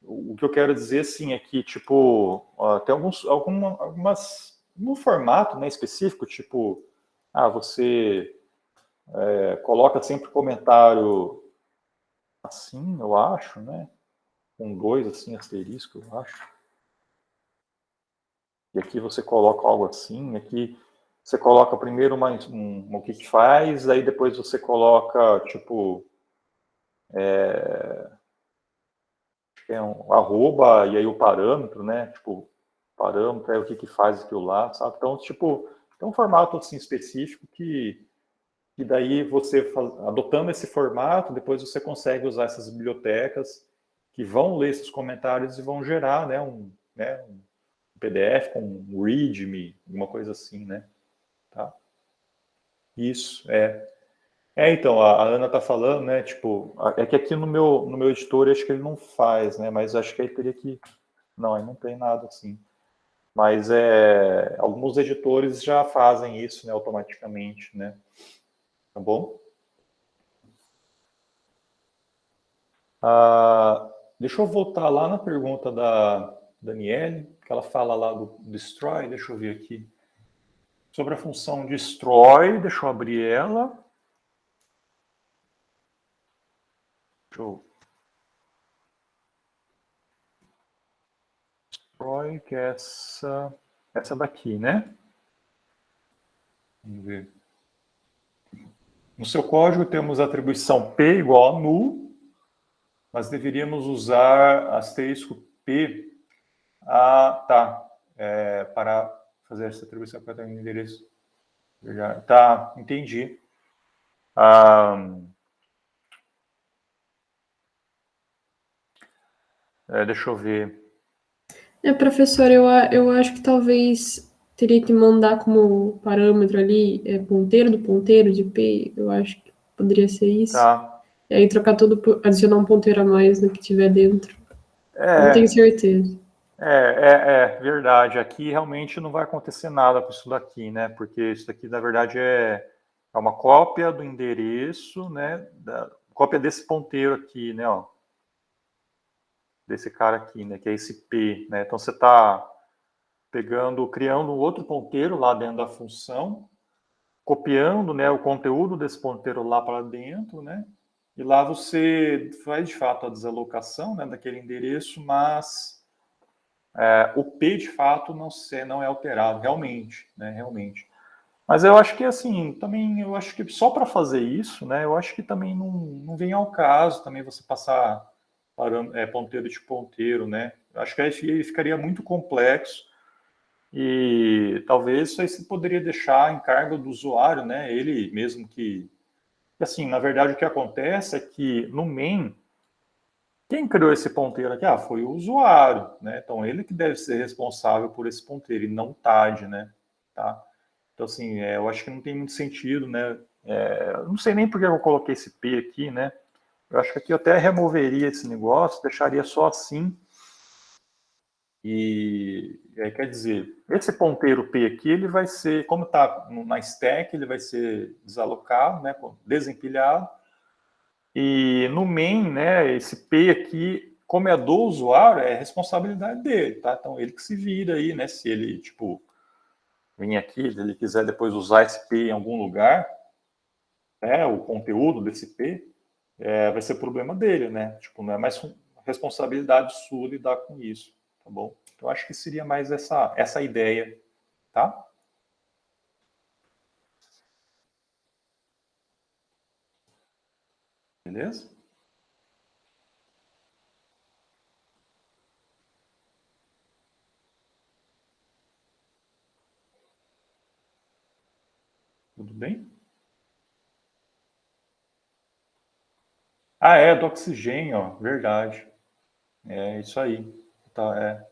O que eu quero dizer, assim, é que, tipo, tem um formato, né, específico, tipo, você coloca sempre comentário assim, eu acho, né? Com dois, assim, asterisco, eu acho. E aqui você coloca algo assim, aqui você coloca primeiro o que que faz, aí depois você coloca, tipo, um arroba e aí o parâmetro, né? Tipo, parâmetro é o que que faz aquilo lá, sabe? Então, tipo, tem um formato assim específico que daí adotando esse formato, depois você consegue usar essas bibliotecas que vão ler esses comentários e vão gerar, um PDF com um README, alguma coisa assim, né? Tá? Isso, então, a Ana tá falando, né, tipo, é que aqui no meu editor acho que ele não faz, né, mas acho que aí teria que, não, aí não tem nada assim. Mas alguns editores já fazem isso, né, automaticamente, né, tá bom? Deixa eu voltar lá na pergunta da Daniele, que ela fala lá do destroy, deixa eu ver aqui. Sobre a função destroy, deixa eu abrir ela. Destroy, que é essa daqui, né? Vamos ver. No seu código temos a atribuição P igual a null, mas deveríamos usar asterisco P para fazer essa atribuição para o endereço. Tá, entendi. Deixa eu ver. Professor, eu acho que talvez teria que mandar como parâmetro ali ponteiro do ponteiro de P, eu acho que poderia ser isso. Tá. E aí trocar tudo, adicionar um ponteiro a mais no que tiver dentro. Não tenho certeza. Verdade. Aqui realmente não vai acontecer nada com isso daqui, né? Porque isso daqui, na verdade, é uma cópia do endereço, né? Cópia desse ponteiro aqui, né? Ó, desse cara aqui, né? Que é esse P, né? Então você está criando um outro ponteiro lá dentro da função, copiando, né, o conteúdo desse ponteiro lá para dentro, né? E lá você faz de fato a desalocação, né, daquele endereço, mas o P de fato não é alterado, realmente, né? Realmente. Mas eu acho que assim, também eu acho que só para fazer isso, né? Eu acho que também não vem ao caso também você passar ponteiro de ponteiro, né? Eu acho que aí ficaria muito complexo. E talvez isso aí você poderia deixar em cargo do usuário, né? Ele mesmo que. Assim, na verdade, o que acontece é que no main, quem criou esse ponteiro aqui? Ah, foi o usuário, né? Então ele que deve ser responsável por esse ponteiro e não o TAD, né? Tá? Então, assim, eu acho que não tem muito sentido, né? Eu não sei nem por que eu coloquei esse P aqui, né? Eu acho que aqui eu até removeria esse negócio, deixaria só assim. E aí, quer dizer, esse ponteiro P aqui, ele vai ser, como está na stack, ele vai ser desalocado, né, desempilhado. E no main, né, esse P aqui, como é do usuário, é responsabilidade dele, tá? Então ele que se vira aí, né, se ele, tipo, vir aqui, se ele quiser depois usar esse P em algum lugar, né, o conteúdo desse P, vai ser problema dele, né? Tipo, não é mais responsabilidade sua lidar com isso, tá bom? Então, acho que seria mais essa ideia, tá? Beleza? Tudo bem? Ah, do oxigênio, ó, verdade. É isso aí. Tá,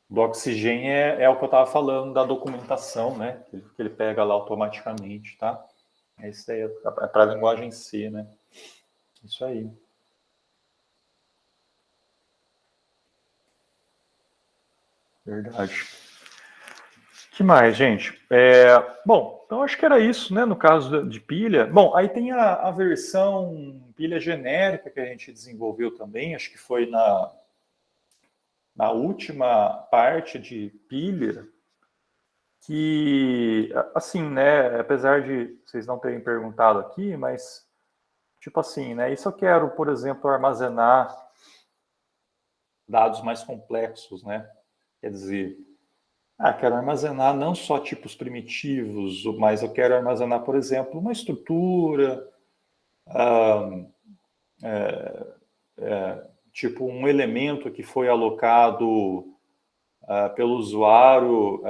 do oxigênio é o que eu estava falando da documentação, né? Que ele pega lá automaticamente, tá? Isso aí é para a linguagem C, né? Isso aí. Verdade. Que mais, gente? Bom, então acho que era isso, né? No caso de pilha. Bom, aí tem a versão pilha genérica que a gente desenvolveu também, acho que foi na última parte de pilha, que, assim, né? Apesar de vocês não terem perguntado aqui, mas, tipo assim, né? E se eu quero, por exemplo, armazenar dados mais complexos, né? Quer dizer, quero armazenar não só tipos primitivos, mas eu quero armazenar, por exemplo, uma estrutura, tipo um elemento que foi alocado pelo usuário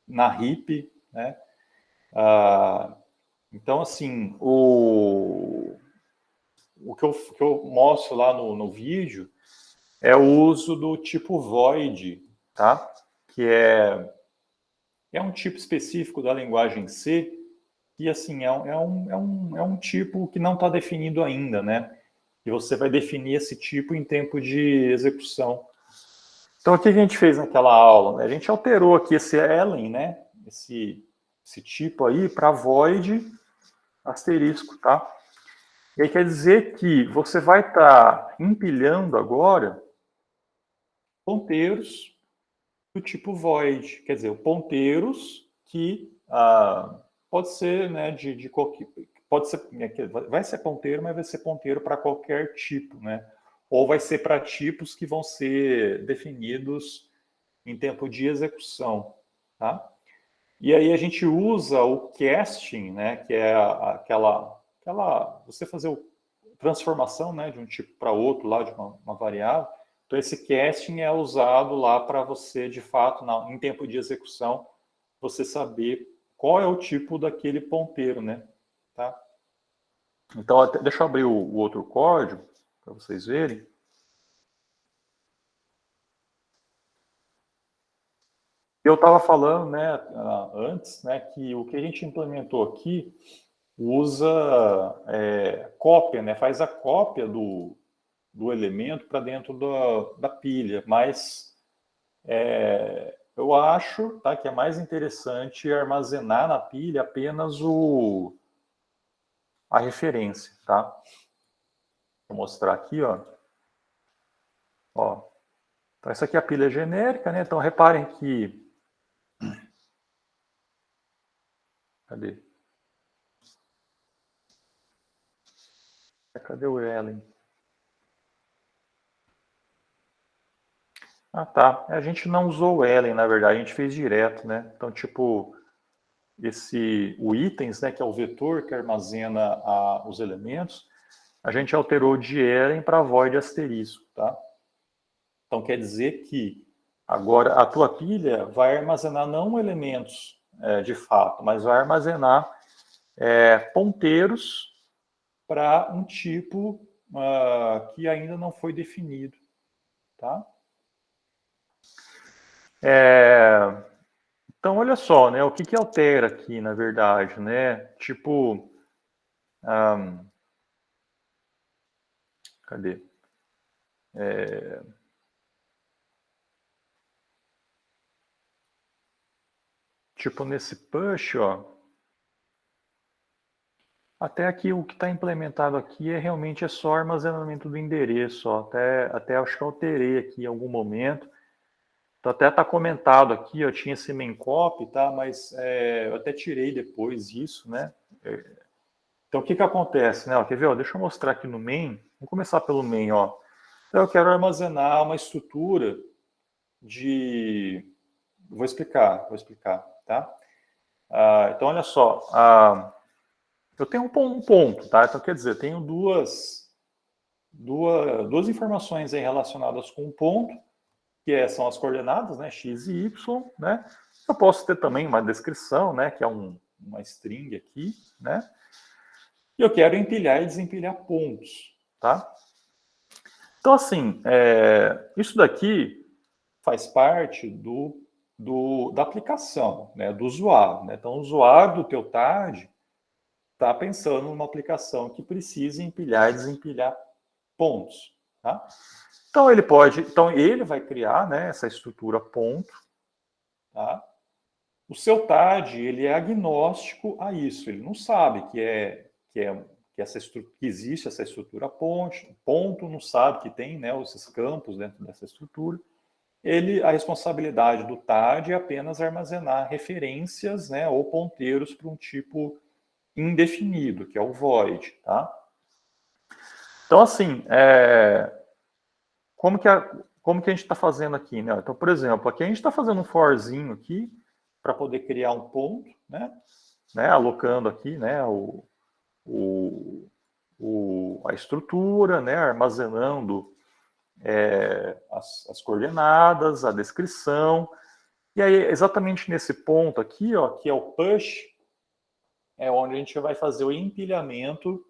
na heap, né? Então, assim, o que eu mostro lá no vídeo é o uso do tipo void, tá? Que é um tipo específico da linguagem C, que assim é um tipo que não está definido ainda, né? E você vai definir esse tipo em tempo de execução. Então, o que a gente fez naquela aula? Né? A gente alterou aqui esse Ellen, né? Esse tipo aí para void asterisco, tá? E aí quer dizer que você vai estar empilhando agora ponteiros do tipo void, quer dizer, ponteiros que pode ser, né, de qualquer, pode ser, vai ser ponteiro, mas vai ser ponteiro para qualquer tipo, né? Ou vai ser para tipos que vão ser definidos em tempo de execução, tá? E aí a gente usa o casting, né, que é aquela você fazer a transformação, né, de um tipo para outro lá de uma variável. Então, esse casting é usado lá para você, de fato, em tempo de execução, você saber qual é o tipo daquele ponteiro, né? Tá? Então, deixa eu abrir o outro código para vocês verem. Eu estava falando, né, antes, né, que o que a gente implementou aqui usa cópia, né, faz a cópia do elemento para dentro da pilha, mas eu acho, tá, que é mais interessante armazenar na pilha apenas a referência, tá? Vou mostrar aqui, ó. Então essa aqui é a pilha genérica, né? Então reparem que... Cadê? Cadê o Ellen? Ah, tá. A gente não usou o Ellen, na verdade, a gente fez direto, né? Então, tipo, o itens, né, que é o vetor que armazena os elementos, a gente alterou de Ellen para void asterisco, tá? Então, quer dizer que agora a tua pilha vai armazenar não elementos de fato, mas vai armazenar ponteiros para um tipo que ainda não foi definido, tá? Então, olha só, né? O que altera aqui, na verdade, né? Tipo, cadê? Tipo, nesse push, ó, até aqui o que está implementado aqui realmente só armazenamento do endereço, ó. Até acho que eu alterei aqui em algum momento. Então, até está comentado aqui, ó, tinha esse main copy, tá? Mas eu até tirei depois isso, né? Então, o que acontece, né? Ó, quer ver? Ó, deixa eu mostrar aqui no main. Vamos começar pelo main, ó. Então, eu quero armazenar uma estrutura de... Vou explicar, tá? Então, olha só. Eu tenho um ponto, tá? Então, quer dizer, eu tenho duas informações aí relacionadas com um ponto, que são as coordenadas, né? X e Y, né? Eu posso ter também uma descrição, né? Que é uma string aqui, né? E eu quero empilhar e desempilhar pontos, tá? Então, assim, isso daqui faz parte da aplicação, né? Do usuário, né? Então, o usuário do teu TAD está pensando numa aplicação que precisa empilhar e desempilhar pontos, tá? Então ele vai criar, né, essa estrutura ponto, tá? O seu TAD, ele é agnóstico a isso, ele não sabe que existe essa estrutura ponto, não sabe que tem, né, esses campos dentro dessa estrutura. A responsabilidade do TAD é apenas armazenar referências, né, ou ponteiros para um tipo indefinido, que é o void, tá? Então, assim, como que a gente está fazendo aqui, né? Então, por exemplo, aqui a gente está fazendo um forzinho aqui para poder criar um ponto, né? Alocando aqui, né, a estrutura, né, armazenando as coordenadas, a descrição. E aí, exatamente nesse ponto aqui, ó, que é o push, é onde a gente vai fazer o empilhamento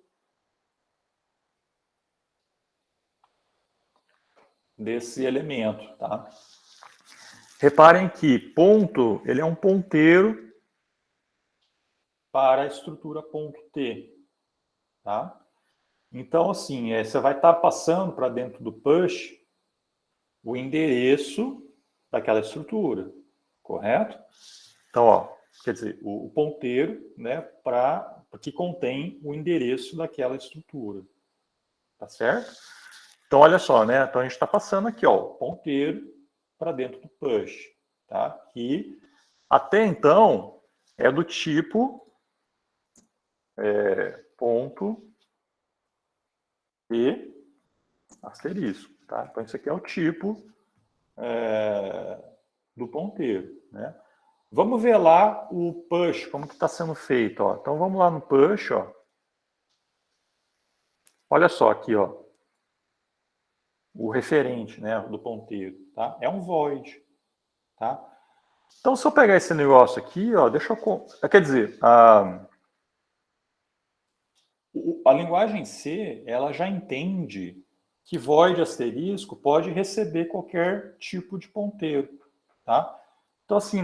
desse elemento, tá? Reparem que ponto, ele é um ponteiro para a estrutura ponto T, tá? Então, assim, você vai estar passando para dentro do push o endereço daquela estrutura, correto? Então, ó, quer dizer, o ponteiro, né, que contém o endereço daquela estrutura, tá certo? Então, olha só, né? Então, a gente está passando aqui, ó, o ponteiro para dentro do push, tá? Que até então é do tipo ponto e asterisco, tá? Então, isso aqui é o tipo do ponteiro, né? Vamos ver lá o push, como que está sendo feito, ó. Então, vamos lá no push, ó. Olha só aqui, ó. O referente, né, do ponteiro, tá? É um void, tá? Então, se eu pegar esse negócio aqui, ó, deixa eu... Quer dizer, a linguagem C, ela já entende que void asterisco pode receber qualquer tipo de ponteiro, tá? Então, assim,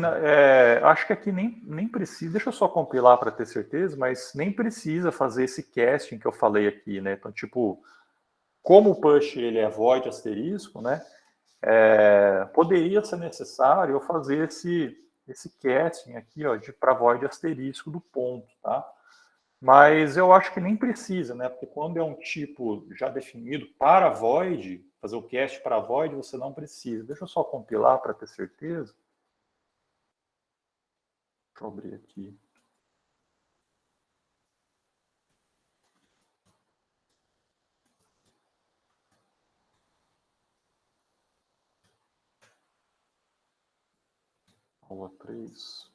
acho que aqui nem precisa, deixa eu só compilar para ter certeza, mas nem precisa fazer esse casting que eu falei aqui, né? Então, tipo, como o push ele é void asterisco, né? Poderia ser necessário eu fazer esse casting aqui, ó, para void asterisco do ponto, tá? Mas eu acho que nem precisa, né? Porque quando é um tipo já definido para void, fazer o cast para void, você não precisa. Deixa eu só compilar para ter certeza. Deixa eu abrir aqui. Aula 3.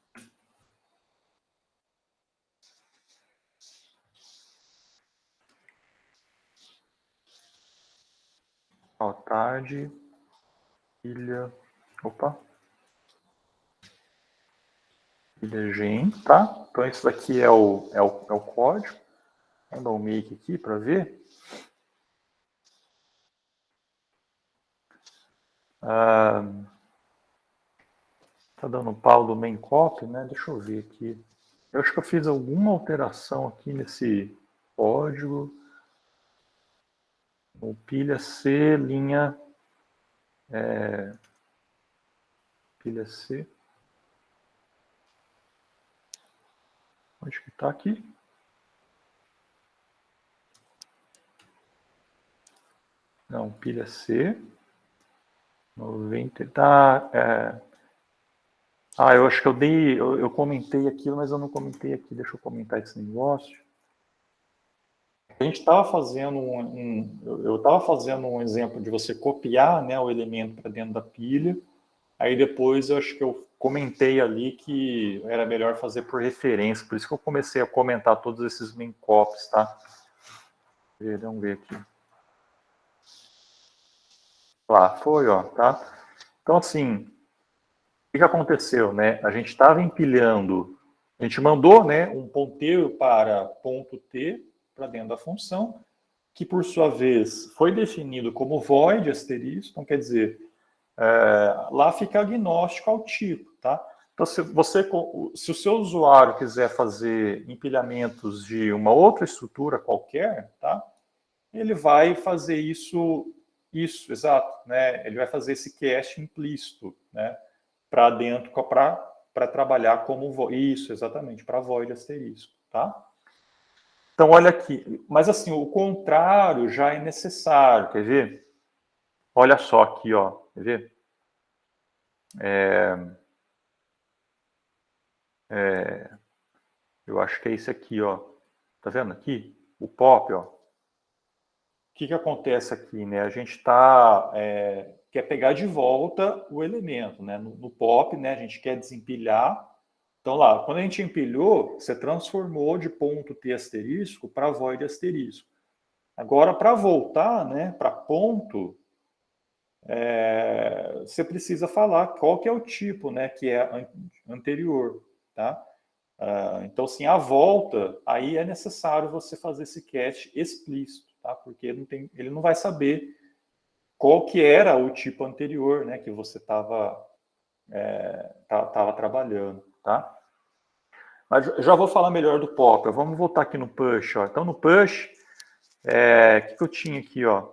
Boa tarde. Ilha. Opa. Ilha Gen, tá? Então, isso daqui é o código. Vou dar um make aqui para ver. Tá dando pau do main copy, né? Deixa eu ver aqui. Eu acho que eu fiz alguma alteração aqui nesse código. O pilha C, linha... pilha C. Onde que tá aqui? Não, pilha C. 90. Tá... eu acho que eu comentei aquilo, mas eu não comentei aqui. Deixa eu comentar esse negócio. A gente estava fazendo eu estava fazendo um exemplo de você copiar, né, o elemento para dentro da pilha. Aí depois eu acho que eu comentei ali que era melhor fazer por referência. Por isso que eu comecei a comentar todos esses main copies, tá? Vamos ver aqui. Lá, foi, ó, tá? Então, assim, o que aconteceu, né? A gente estava empilhando, a gente mandou, né, um ponteiro para ponto T, para dentro da função, que por sua vez foi definido como void asterisco, então quer dizer, lá fica agnóstico ao tipo, tá? Então, se o seu usuário quiser fazer empilhamentos de uma outra estrutura qualquer, tá? Ele vai fazer isso, exato, né? Ele vai fazer esse cache implícito, né? Para dentro, para trabalhar como isso, exatamente, para void asterisco, tá? Então, olha aqui, mas assim, o contrário já é necessário, quer ver? Olha só aqui, ó, quer ver? Eu acho que é esse aqui, ó. Tá vendo aqui? O pop, ó. O que acontece aqui, né? A gente quer pegar de volta o elemento, né? No pop, né? A gente quer desempilhar. Então lá, quando a gente empilhou, você transformou de ponto T asterisco para void asterisco. Agora, para voltar, né? Para ponto, você precisa falar qual que é o tipo, né? Que é anterior, tá? Então, assim, a volta, aí é necessário você fazer esse cache explícito, tá? Porque ele não vai saber qual que era o tipo anterior, né, que você estava trabalhando, tá? Mas já vou falar melhor do pop. Vamos voltar aqui no push, ó. Então, no push, o que eu tinha aqui, ó?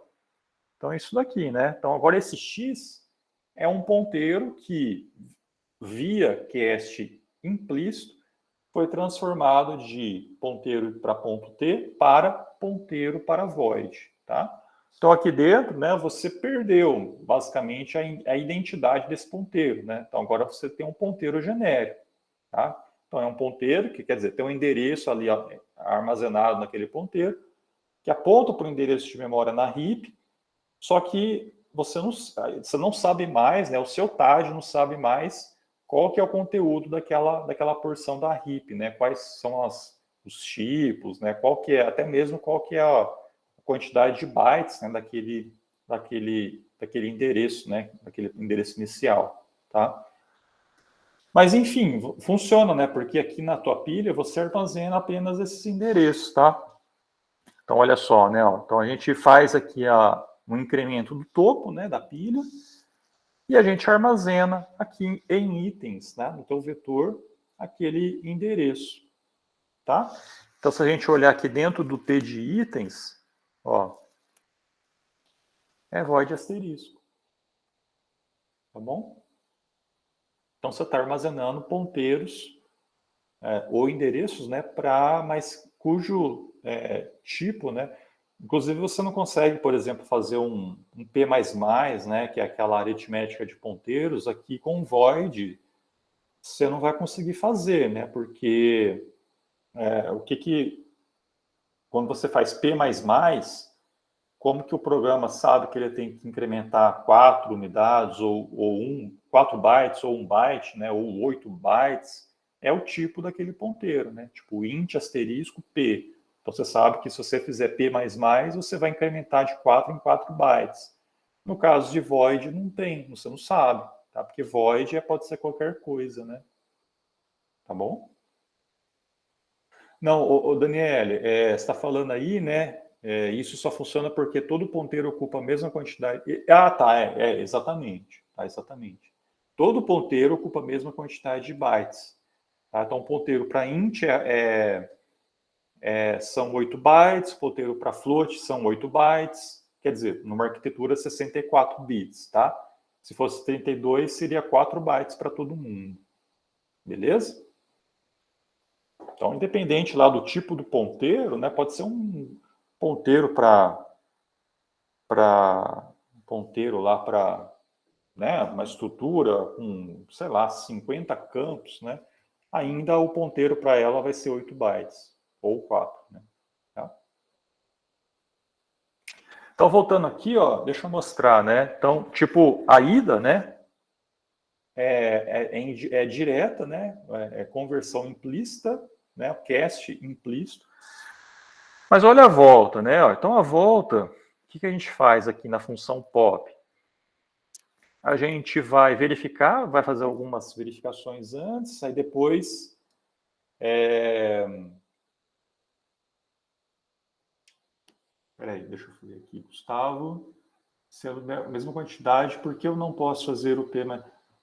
Então, é isso daqui, né? Então, agora esse x é um ponteiro que, via cast implícito, foi transformado de ponteiro para ponto T para ponteiro para void, tá? Então, aqui dentro, né, você perdeu, basicamente, a identidade desse ponteiro, né? Então, agora você tem um ponteiro genérico, tá? Então, é um ponteiro que, quer dizer, tem um endereço ali armazenado naquele ponteiro, que aponta para o endereço de memória na heap, só que você não sabe mais, né? O seu TAD não sabe mais qual que é o conteúdo daquela porção da heap, né? Quais são os tipos, né? Até mesmo qual que é a quantidade de bytes, né? daquele endereço, né? Daquele endereço inicial, tá? Mas, enfim, funciona, né? Porque aqui na tua pilha você armazena apenas esses endereços, tá? Então, olha só, né? Então, a gente faz aqui um incremento do topo, né, da pilha, e a gente armazena aqui em itens, né, no teu vetor, aquele endereço, tá? Então, se a gente olhar aqui dentro do T de itens, ó, é void asterisco, tá bom? Então, você está armazenando ponteiros ou endereços, né, mas cujo tipo, né, inclusive você não consegue, por exemplo, fazer um P++, né, que é aquela aritmética de ponteiros, aqui com void, você não vai conseguir fazer, né, porque quando você faz P++, como que o programa sabe que ele tem que incrementar 4 unidades, ou 4 bytes, ou 1 byte, né, ou 8 bytes, é o tipo daquele ponteiro, né, tipo int asterisco P. Então você sabe que se você fizer P++, você vai incrementar de 4 em 4 bytes. No caso de void, não tem, você não sabe, tá? Porque void pode ser qualquer coisa, né? Tá bom? Não, Daniele, você está falando aí, né? Isso só funciona porque todo ponteiro ocupa a mesma quantidade. Tá, exatamente. Tá, exatamente. Todo ponteiro ocupa a mesma quantidade de bytes. Tá? Então, ponteiro para int são 8 bytes, ponteiro para float são 8 bytes. Quer dizer, numa arquitetura 64 bits, tá? Se fosse 32, seria 4 bytes para todo mundo. Beleza? Então, independente lá do tipo do ponteiro, né, pode ser um ponteiro ponteiro lá para, né, uma estrutura com, sei lá, 50 campos, né? Ainda o ponteiro para ela vai ser 8 bytes ou 4, né? Tá? Então, voltando aqui, ó, deixa eu mostrar, né? Então, tipo, a ida, né, é direta, né? É conversão implícita, né? Cast implícito. Mas olha a volta, né? Então a volta, o que a gente faz aqui na função pop? A gente vai verificar, vai fazer algumas verificações antes, aí depois Peraí, deixa eu ver aqui, Gustavo. Sendo a mesma quantidade, por que eu não posso fazer o P++?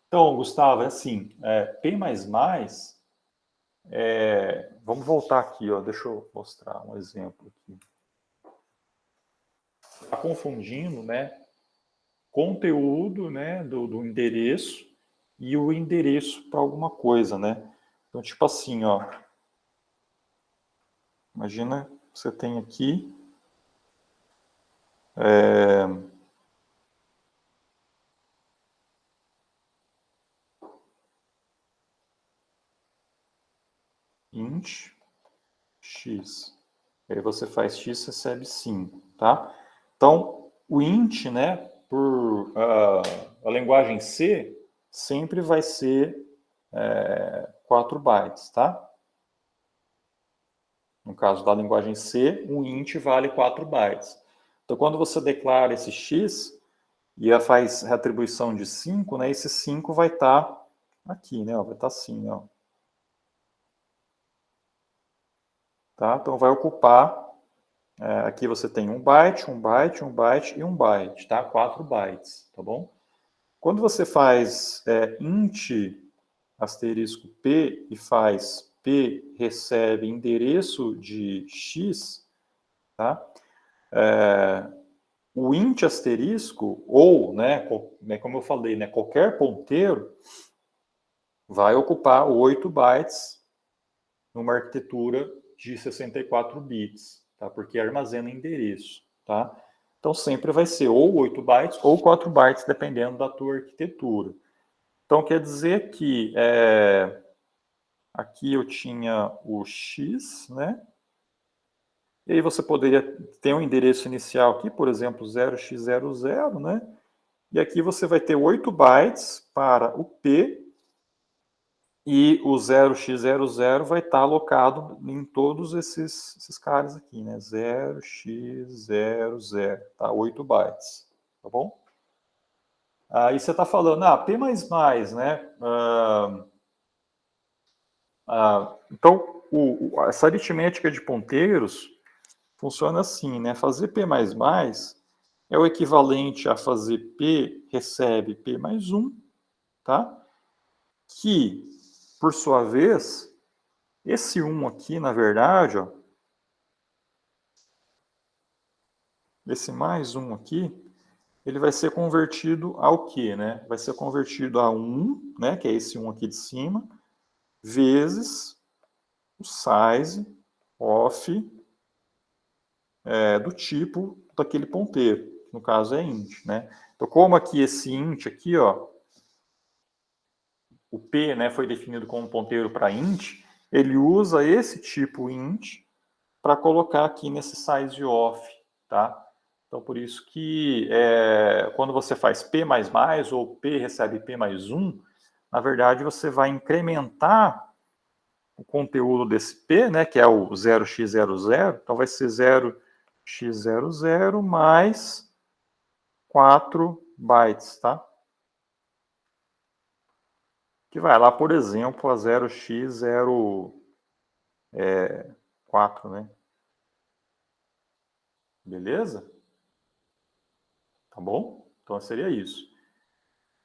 Então, Gustavo, é assim, P++, vamos voltar aqui, ó, deixa eu mostrar um exemplo aqui. Está confundindo, né, conteúdo, né, do endereço e o endereço para alguma coisa, né? Então, tipo assim, ó, imagina que você tem aqui int x. Aí você faz x, recebe 5, tá? Então, o int, né, por a linguagem C, sempre vai ser 4 bytes, tá? No caso da linguagem C, o int vale 4 bytes. Então, quando você declara esse x e faz reatribuição de 5, né, esse 5 vai estar aqui, né, vai estar assim, ó. Tá? Então, vai ocupar, aqui você tem 1 byte, 1 byte, 1 byte e 1 byte, tá? 4 bytes, tá bom? Quando você faz int asterisco p e faz p recebe endereço de x, tá? O int asterisco, ou, né, como eu falei, né, qualquer ponteiro, vai ocupar 8 bytes numa arquitetura de 64 bits, tá? Porque armazena endereço, tá? Então sempre vai ser ou 8 bytes ou 4 bytes, dependendo da tua arquitetura. Então quer dizer que aqui eu tinha o x, né? E aí você poderia ter um endereço inicial aqui, por exemplo, 0x00, né? E aqui você vai ter 8 bytes para o P, e o 0x00 vai estar alocado em todos esses caras aqui, né? 0x00, tá? 8 bytes, tá bom? Aí você está falando, P++, né? Então, essa aritmética de ponteiros funciona assim, né? Fazer P++ é o equivalente a fazer P recebe P mais 1, tá? Que, por sua vez, esse 1 aqui, na verdade, ó, esse mais 1 aqui, ele vai ser convertido ao quê, né? Vai ser convertido a 1, né, que é esse 1 aqui de cima, vezes o size of do tipo daquele ponteiro, que no caso é int, né? Então, como aqui esse int aqui, ó, o p, né, foi definido como ponteiro para int, ele usa esse tipo int para colocar aqui nesse size of, tá? Então, por isso que quando você faz p++ ou p recebe p mais 1, na verdade, você vai incrementar o conteúdo desse p, né, que é o 0x00, então vai ser 0x00 mais 4 bytes, tá? Que vai lá, por exemplo, a 0x04, né? Beleza? Tá bom? Então seria isso.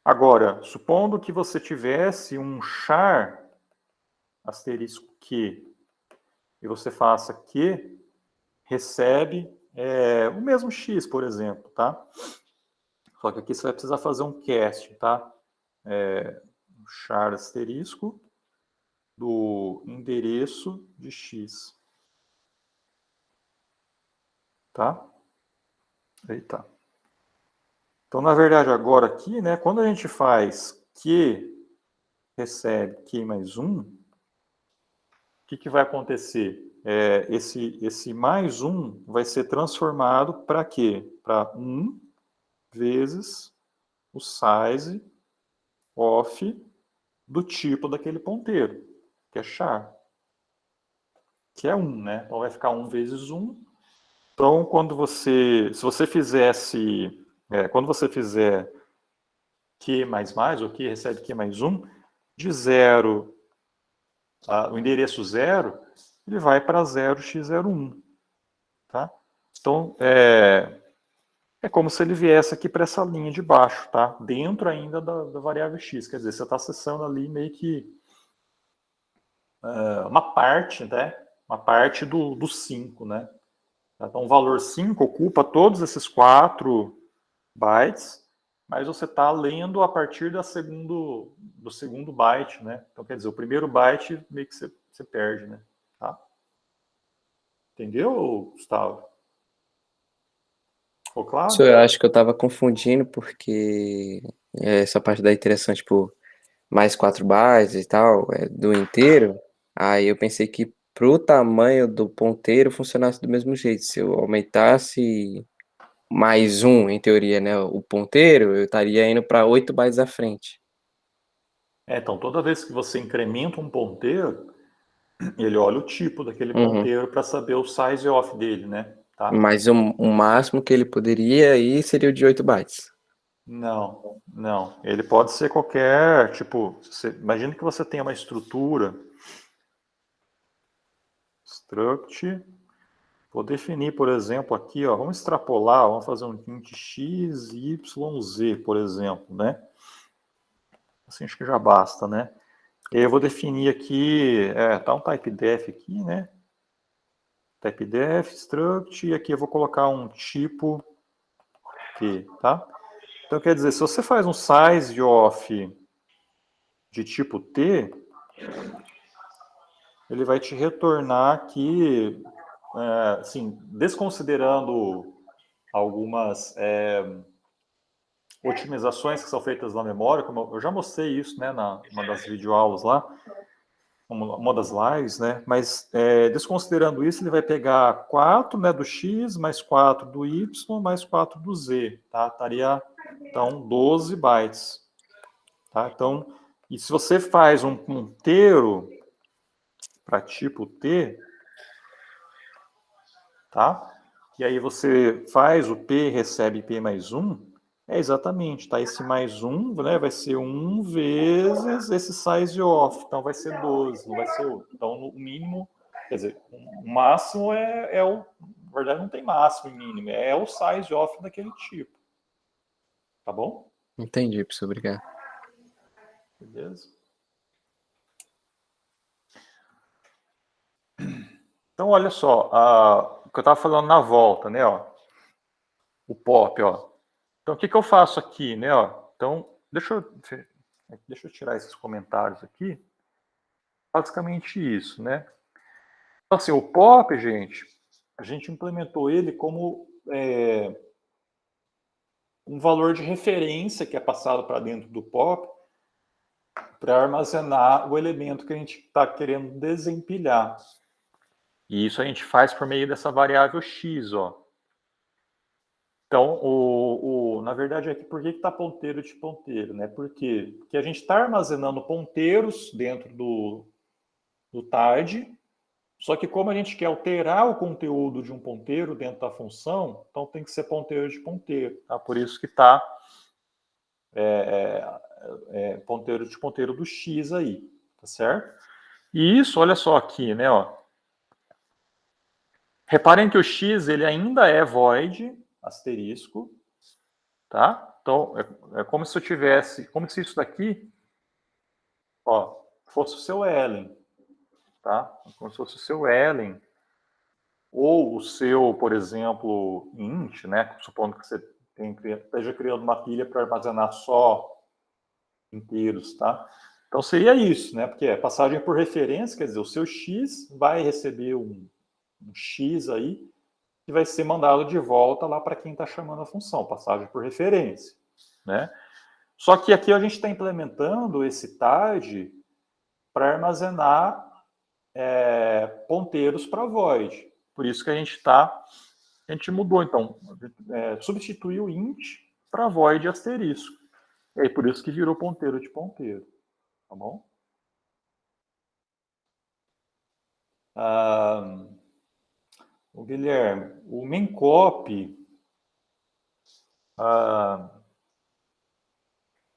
Agora, supondo que você tivesse um char asterisco Q, e você faça Q recebe o mesmo X, por exemplo, tá? Só que aqui você vai precisar fazer um cast, tá? Um char asterisco do endereço de X. Tá? Eita. Então, na verdade, agora aqui, né, quando a gente faz Q recebe Q mais 1, o que vai acontecer? Esse mais 1 vai ser transformado para quê? Para 1 vezes o size of do tipo daquele ponteiro, que é char, que é 1, né? Então vai ficar 1 vezes 1. Então, se você fizesse, quando você fizer Q++, ou Q recebe Q mais 1, de 0, o endereço 0, ele vai para 0x01, tá? Então, é como se ele viesse aqui para essa linha de baixo, tá? Dentro ainda da variável x, quer dizer, você está acessando ali meio que uma parte, né? Uma parte do 5, né? Então, o valor 5 ocupa todos esses 4 bytes, mas você está lendo a partir do segundo byte, né? Então, quer dizer, o primeiro byte meio que você perde, né? Tá? Entendeu, Gustavo? Ficou claro? Eu acho que eu tava confundindo porque essa parte da interação, tipo, mais 4 bytes e tal, do inteiro, aí eu pensei que pro tamanho do ponteiro funcionasse do mesmo jeito. Se eu aumentasse mais 1, em teoria, né, o ponteiro, eu estaria indo para 8 bytes à frente. Então, toda vez que você incrementa um ponteiro, ele olha o tipo daquele Uhum. ponteiro para saber o size off dele, né? Tá? Mas o máximo que ele poderia ir seria o de 8 bytes. Não, não. Ele pode ser qualquer, tipo, imagina que você tem uma estrutura, struct, vou definir, por exemplo, aqui, ó, vamos extrapolar, vamos fazer um int x, y, z, por exemplo, né? Assim acho que já basta, né? E aí eu vou definir aqui, tá um typedef aqui, né? Typedef, struct, e aqui eu vou colocar um tipo Q, tá? Então, quer dizer, se você faz um size of de tipo T, ele vai te retornar aqui, assim, desconsiderando algumas otimizações que são feitas na memória, como eu já mostrei isso, né, numa das videoaulas lá, uma das lives, né, mas desconsiderando isso, ele vai pegar 4, né, do X, mais 4 do Y, mais 4 do Z, tá? Estaria, então, 12 bytes, tá? Então, e se você faz um ponteiro para tipo T, tá? E aí você faz o P, recebe P mais 1, exatamente, tá? Esse mais 1, né, vai ser 1 vezes esse size off, então vai ser 12, não vai ser 8. Então, o mínimo, quer dizer, o máximo é verdade não tem máximo e mínimo, é o size off daquele tipo. Tá bom? Entendi, professor, obrigado. Beleza? Então, olha só, o que eu estava falando na volta, né, ó, o pop, ó. Então, o que eu faço aqui, né, ó? Então, deixa eu tirar esses comentários aqui. Basicamente isso, né? Então, assim, o pop, gente, a gente implementou ele como um valor de referência que é passado para dentro do pop para armazenar o elemento que a gente está querendo desempilhar. E isso a gente faz por meio dessa variável x, ó. Então, na verdade, aqui, por que está ponteiro de ponteiro? Né? Porque a gente está armazenando ponteiros dentro do TARD, só que como a gente quer alterar o conteúdo de um ponteiro dentro da função, então tem que ser ponteiro de ponteiro. Tá? Por isso que está ponteiro de ponteiro do x aí, tá certo? E isso, olha só aqui, né? Ó. Reparem que o x ele ainda é void, asterisco, tá? Então, é como se eu tivesse, como se isso daqui, ó, fosse o seu Ellen, tá? Como se fosse o seu Ellen, ou o seu, por exemplo, int, né? Supondo que você esteja criando uma pilha para armazenar só inteiros, tá? Então seria isso, né? Porque é passagem por referência, quer dizer, o seu x vai receber um x aí, que vai ser mandado de volta lá para quem está chamando a função, passagem por referência, né? Só que aqui a gente está implementando esse TARD para armazenar ponteiros para void. Por isso que a gente mudou, então, substituiu int para void asterisco. E aí, por isso que virou ponteiro de ponteiro. Tá bom? O Guilherme, o memcopy.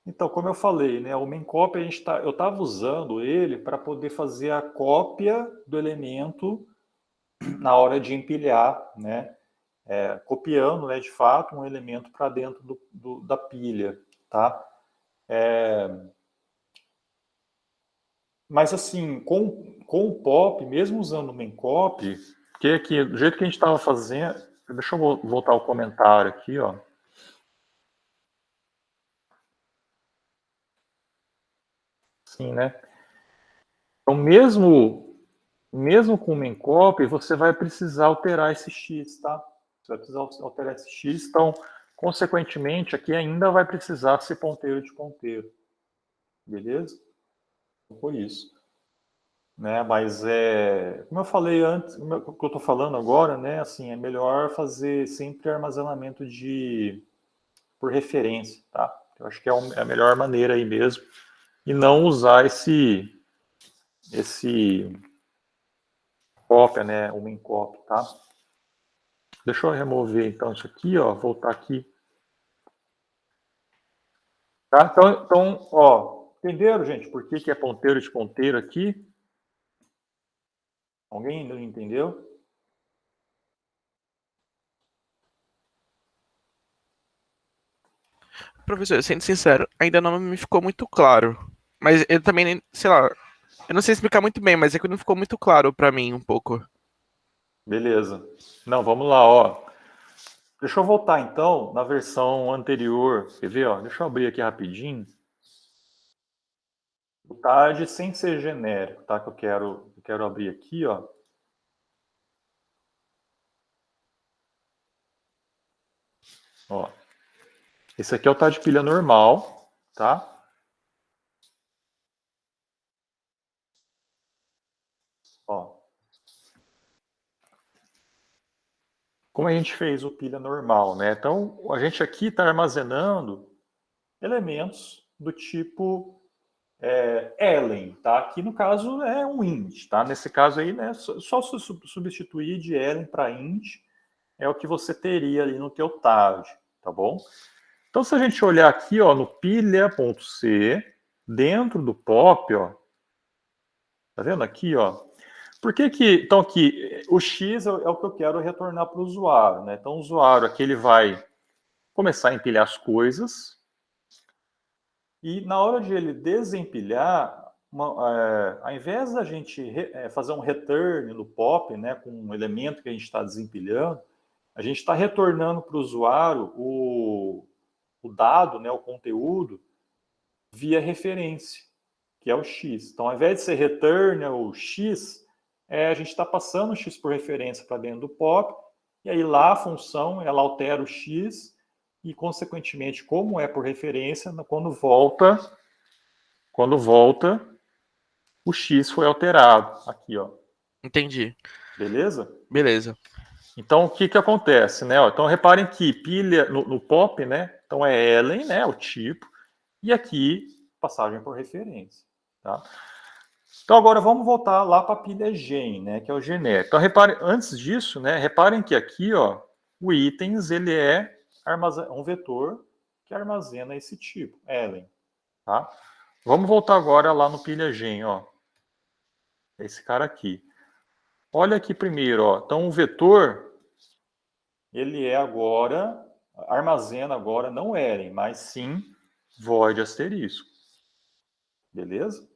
Então, como eu falei, né, o memcopy eu estava usando ele para poder fazer a cópia do elemento na hora de empilhar, né? Copiando, né, de fato, um elemento para dentro da pilha, tá? Mas assim, com o pop, mesmo usando o memcopy, que aqui, do jeito que a gente estava fazendo, deixa eu voltar ao comentário aqui, ó. Sim, né? Então, mesmo com o memcopy, você vai precisar alterar esse x, tá? Você vai precisar alterar esse x, então, consequentemente, aqui ainda vai precisar ser ponteiro de ponteiro. Beleza? Foi isso. Né, mas como eu falei antes, o que eu estou falando agora, né, assim, é melhor fazer sempre armazenamento por referência, tá? Eu acho que é a melhor maneira aí mesmo, e não usar esse cópia, né, o memcopy, tá? Deixa eu remover então isso aqui, ó, voltar aqui. Tá? Então, ó, entenderam, gente, por que é ponteiro de ponteiro aqui? Alguém ainda não entendeu? Professor, sendo sincero, ainda não me ficou muito claro. Mas eu também, sei lá, eu não sei explicar muito bem, mas é que não ficou muito claro pra mim um pouco. Beleza. Não, vamos lá, ó. Deixa eu voltar então na versão anterior. Quer ver, ó? Deixa eu abrir aqui rapidinho. O TARD sem ser genérico, tá? Que eu quero abrir aqui, ó. Ó. Esse aqui é o TARD pilha normal, tá? Ó. Como a gente fez o pilha normal, né? Então, a gente aqui está armazenando elementos do tipo Ellen, tá? Que no caso é um int, tá? Nesse caso aí, né? Só substituir de Ellen para int é o que você teria ali no teu TARD, tá bom? Então, se a gente olhar aqui, ó, no pilha.c, dentro do pop, ó, tá vendo aqui, ó? Por que que... Então, aqui, o X é o que eu quero retornar para o usuário, né? Então, o usuário aqui, ele vai começar a empilhar as coisas, e na hora de ele desempilhar, ao invés da gente fazer um return no pop, né, com um elemento que a gente está desempilhando, a gente está retornando para o usuário o dado, né, o conteúdo, via referência, que é o X. Então, ao invés de ser return o X, a gente está passando o X por referência para dentro do pop, e aí lá a função ela altera o X, e, consequentemente, como é por referência, quando volta, o X foi alterado. Aqui, ó. Entendi. Beleza? Beleza. Então, o que acontece, né? Então, reparem que pilha no pop, né? Então, é Ellen, né? O tipo. E aqui, passagem por referência. Tá? Então, agora vamos voltar lá para a pilha gen, né? Que é o genérico. Então, reparem, antes disso, né? Reparem que aqui, ó, o itens, ele é um vetor que armazena esse tipo, Ellen. Tá? Vamos voltar agora lá no pilha gen, ó. Esse cara aqui. Olha aqui primeiro, ó. Então, o vetor, ele é agora, armazena agora não Ellen, mas sim void asterisco. Beleza?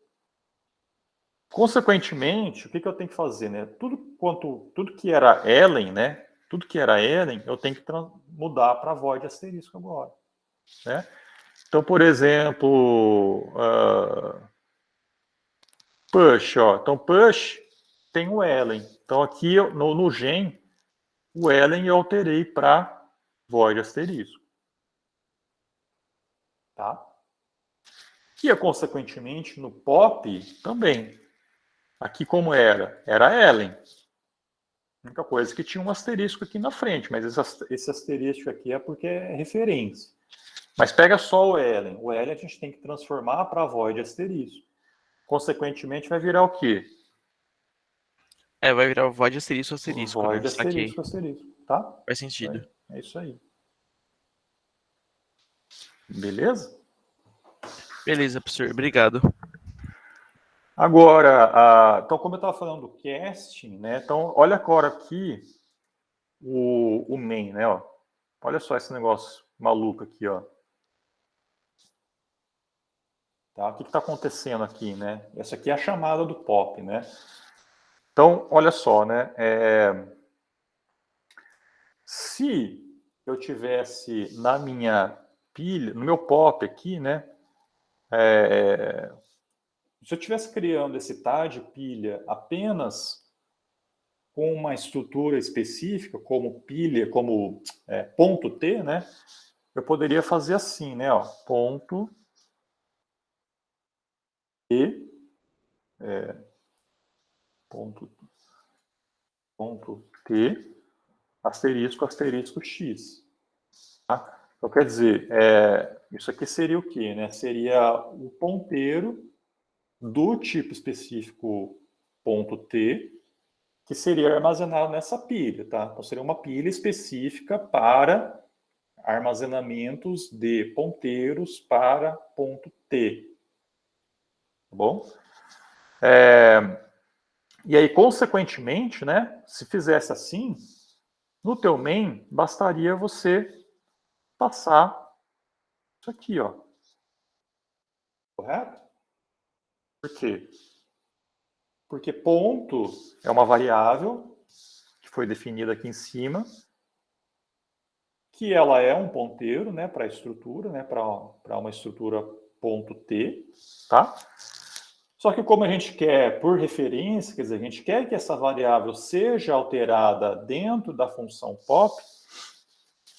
Consequentemente, o que eu tenho que fazer, né? Tudo que era Ellen, né? Tudo que era Ellen, eu tenho que mudar para void asterisco agora, né? Então, por exemplo, push, ó. Então, push tem o Ellen. Então, aqui no gen, o Ellen eu alterei para void asterisco. Tá? E, consequentemente, no pop também. Aqui como era? Era Ellen. A única coisa é que tinha um asterisco aqui na frente, mas esse asterisco aqui é porque é referência. Mas pega só o Ellen. O Ellen a gente tem que transformar para void asterisco. Consequentemente, vai virar o quê? Vai virar o void asterisco asterisco, void né? asterisco asterisco, tá? Faz sentido. É isso aí. Beleza? Beleza, professor. Obrigado. Agora, então, como eu estava falando do casting, né? Então, olha agora aqui o main, né? Ó. Olha só esse negócio maluco aqui, ó. Tá? O que está acontecendo aqui, né? Essa aqui é a chamada do pop, né? Então, olha só, né? Se eu tivesse na minha pilha, no meu pop aqui, né? Se eu estivesse criando esse tar de pilha apenas com uma estrutura específica, como pilha, como ponto T, né? Eu poderia fazer assim, né? Ó, ponto T, ponto T, asterisco, asterisco X. Tá? Então, quer dizer, isso aqui seria o quê? Né? Seria o ponteiro do tipo específico ponto T, que seria armazenado nessa pilha. Tá? Então, seria uma pilha específica para armazenamentos de ponteiros para ponto T. Tá bom? E aí, consequentemente, né, se fizesse assim, no teu main, bastaria você passar isso aqui, ó. Correto? Por quê? Porque ponto é uma variável que foi definida aqui em cima, que ela é um ponteiro, né, para a estrutura, né, para uma estrutura ponto T, tá? Só que como a gente quer, por referência, quer dizer, a gente quer que essa variável seja alterada dentro da função pop,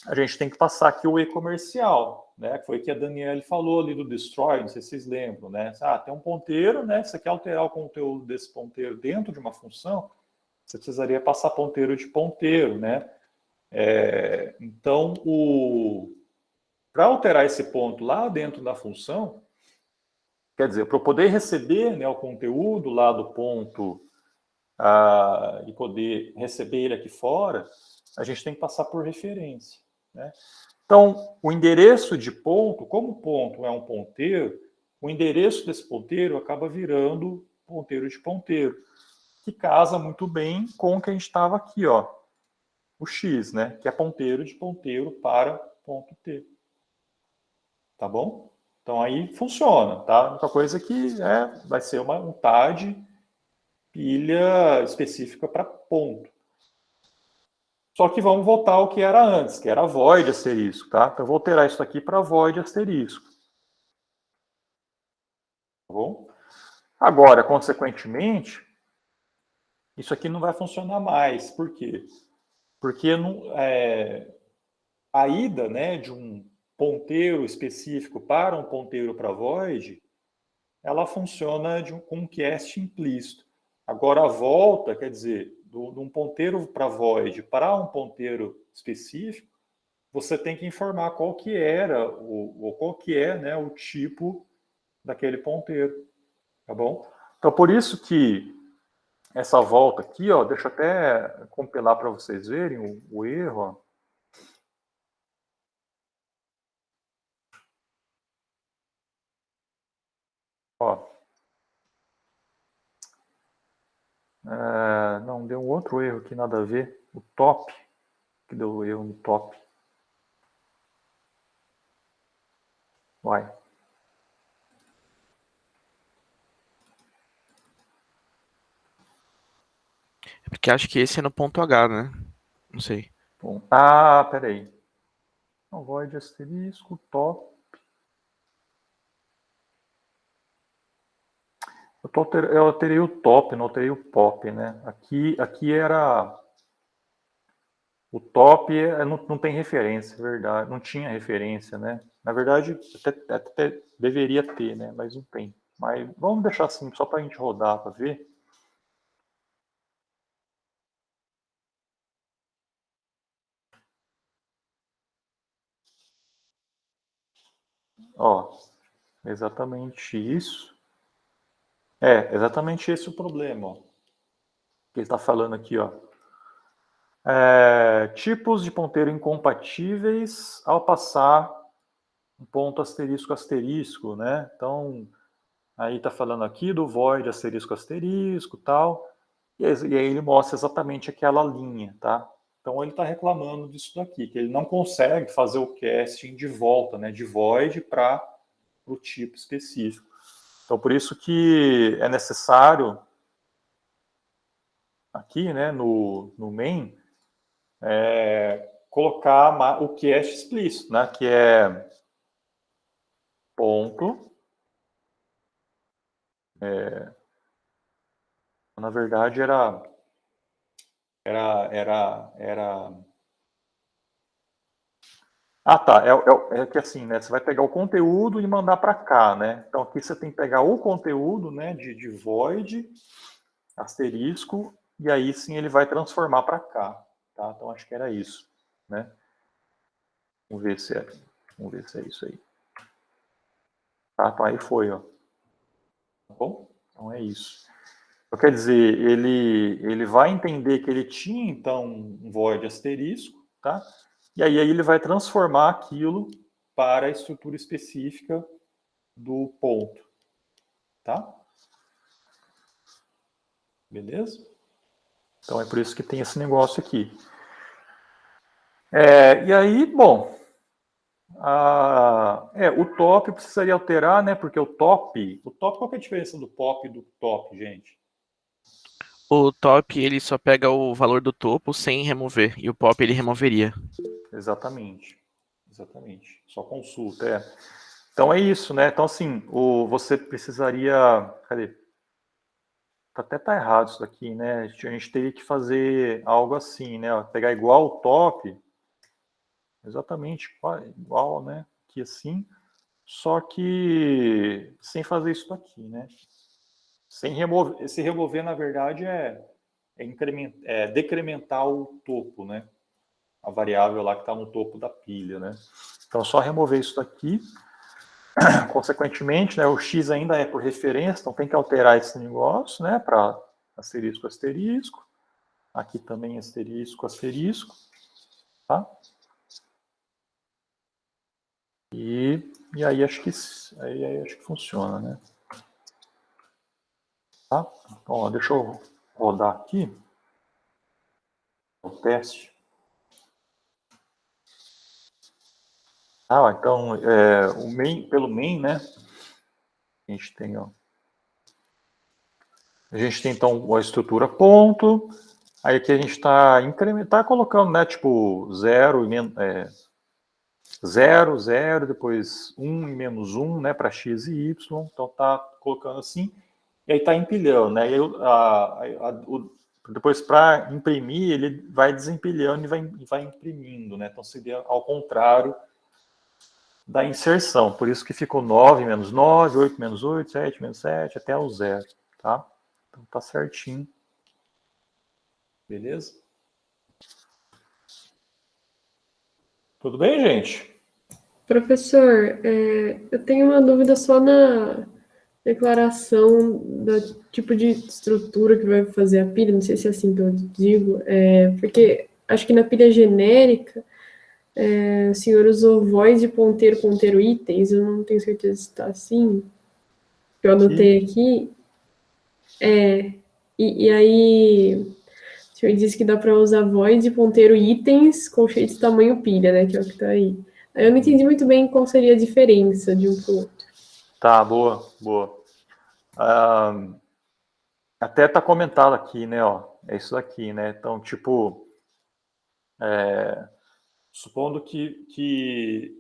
a gente tem que passar aqui o e-comercial, né? Que foi o que a Daniele falou ali do destroy, não sei se vocês lembram, né? Tem um ponteiro, né? Você quer alterar o conteúdo desse ponteiro dentro de uma função, você precisaria passar ponteiro de ponteiro, né? Então, para alterar esse ponto lá dentro da função, quer dizer, para eu poder receber, né, o conteúdo lá do ponto e poder receber ele aqui fora, a gente tem que passar por referência, né? Então, o endereço de ponto, como o ponto é um ponteiro, o endereço desse ponteiro acaba virando ponteiro de ponteiro. que casa muito bem com o que a gente estava aqui, ó, o x, né, que é ponteiro de ponteiro para ponto T. Tá bom? Então aí funciona, tá? A única coisa que vai ser um TAD pilha específica para ponto. Só que vamos voltar ao que era antes, que era void asterisco, tá? Então eu vou alterar isso aqui para void asterisco. Tá bom? Agora, consequentemente, isso aqui não vai funcionar mais. Por quê? Porque a ida, né, de um ponteiro específico para um ponteiro para void, ela funciona com um cast implícito. Agora, a volta, quer dizer, de um ponteiro para void para um ponteiro específico, você tem que informar qual que era, ou qual que é, né, o tipo daquele ponteiro. Tá bom? Então, por isso que essa volta aqui, ó, deixa eu até compilar para vocês verem o erro. Ó. Ó. Não, deu um outro erro aqui, nada a ver. O top, que deu erro no top. Vai. É porque acho que esse é no ponto H, né? Não sei. Bom, peraí. Não, void asterisco, top. Eu alterei o top, não alterei o pop, né? Aqui era... O top não tem referência, é verdade. Não tinha referência, né? Na verdade, até deveria ter, né? Mas não tem. Mas vamos deixar assim, só para a gente rodar, para ver. Ó, exatamente isso. Exatamente esse o problema, ó. Que ele está falando aqui, ó. Tipos de ponteiro incompatíveis ao passar um ponto asterisco asterisco, né? Então, aí está falando aqui do void asterisco asterisco tal, e aí ele mostra exatamente aquela linha, tá? Então ele está reclamando disso daqui, que ele não consegue fazer o casting de volta, né? De void para o tipo específico. Então por isso que é necessário aqui, né, no main, colocar o cast explícito, né? Que é ponto. Na verdade era tá. É que assim, né? Você vai pegar o conteúdo e mandar para cá, né? Então aqui você tem que pegar o conteúdo, né? De void asterisco e aí sim ele vai transformar para cá, tá? Então acho que era isso, né? Vamos ver se é isso aí. Tá, então aí foi, ó. Tá bom? Então é isso. Então, quer dizer, ele vai entender que ele tinha então um void asterisco, tá? E aí ele vai transformar aquilo para a estrutura específica do ponto, tá? Beleza? Então é por isso que tem esse negócio aqui. E aí, bom, o top precisaria alterar, né? Porque o top, qual que é a diferença do pop e do top, gente? O top, ele só pega o valor do topo sem remover, e o pop ele removeria. Exatamente. Só consulta, Então é isso, né? Então assim, você precisaria... Cadê? Até tá errado isso daqui, né? A gente teria que fazer algo assim, né? Pegar igual o top, exatamente igual, né? Aqui assim, só que sem fazer isso daqui, né? Sem remover, se remover, na verdade, decrementar o topo, né? A variável lá que está no topo da pilha, né? Então, só remover isso daqui. Consequentemente, né, o x ainda é por referência, então tem que alterar esse negócio, né? Para asterisco, asterisco. Aqui também asterisco, asterisco. Tá? E aí acho que funciona, né? Tá? Então, ó, deixa eu rodar aqui o teste. Então, o main, pelo main, né? A gente tem, ó. A gente tem, então, a estrutura ponto. Aí aqui a gente está colocando, né? Tipo, 0 e 0, 0, depois 1 e menos 1, né? Para x e y. Então, tá colocando assim. E aí tá empilhando, né? E aí, depois, para imprimir, ele vai desempilhando e vai imprimindo, né? Então, seria ao contrário da inserção. Por isso que ficou 9 menos 9, 8 menos 8, 7 menos 7, até o 0, tá? Então tá certinho. Beleza? Tudo bem, gente? Professor, eu tenho uma dúvida só na declaração do tipo de estrutura que vai fazer a pilha, não sei se é assim que eu digo, porque acho que na pilha genérica o senhor usou void ponteiro, ponteiro itens, eu não tenho certeza se está assim, que eu anotei aqui. E aí, o senhor disse que dá para usar void ponteiro itens colchetes tamanho pilha, né, que é o que está aí. Aí eu não entendi muito bem qual seria a diferença de um para o outro. Tá, boa. Até tá comentado aqui, né, ó, é isso aqui, né, então, tipo, supondo que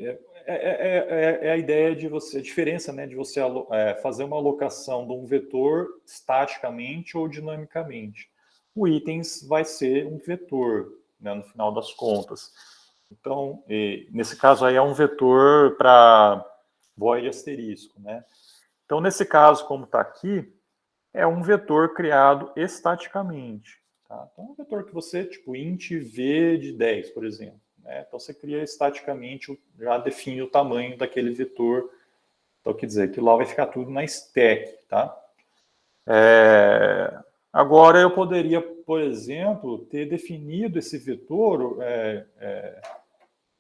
é a ideia de você, a diferença, né, de você fazer uma alocação de um vetor estaticamente ou dinamicamente. O itens vai ser um vetor, né, no final das contas. Então, nesse caso aí é um vetor para void asterisco, né? Então, nesse caso, como está aqui, é um vetor criado estaticamente. Tá? Então, um vetor que você, tipo, int v de 10, por exemplo. Né? Então, você cria estaticamente, já define o tamanho daquele vetor. Então, quer dizer, que lá vai ficar tudo na stack. Tá? Agora, eu poderia, por exemplo, ter definido esse vetor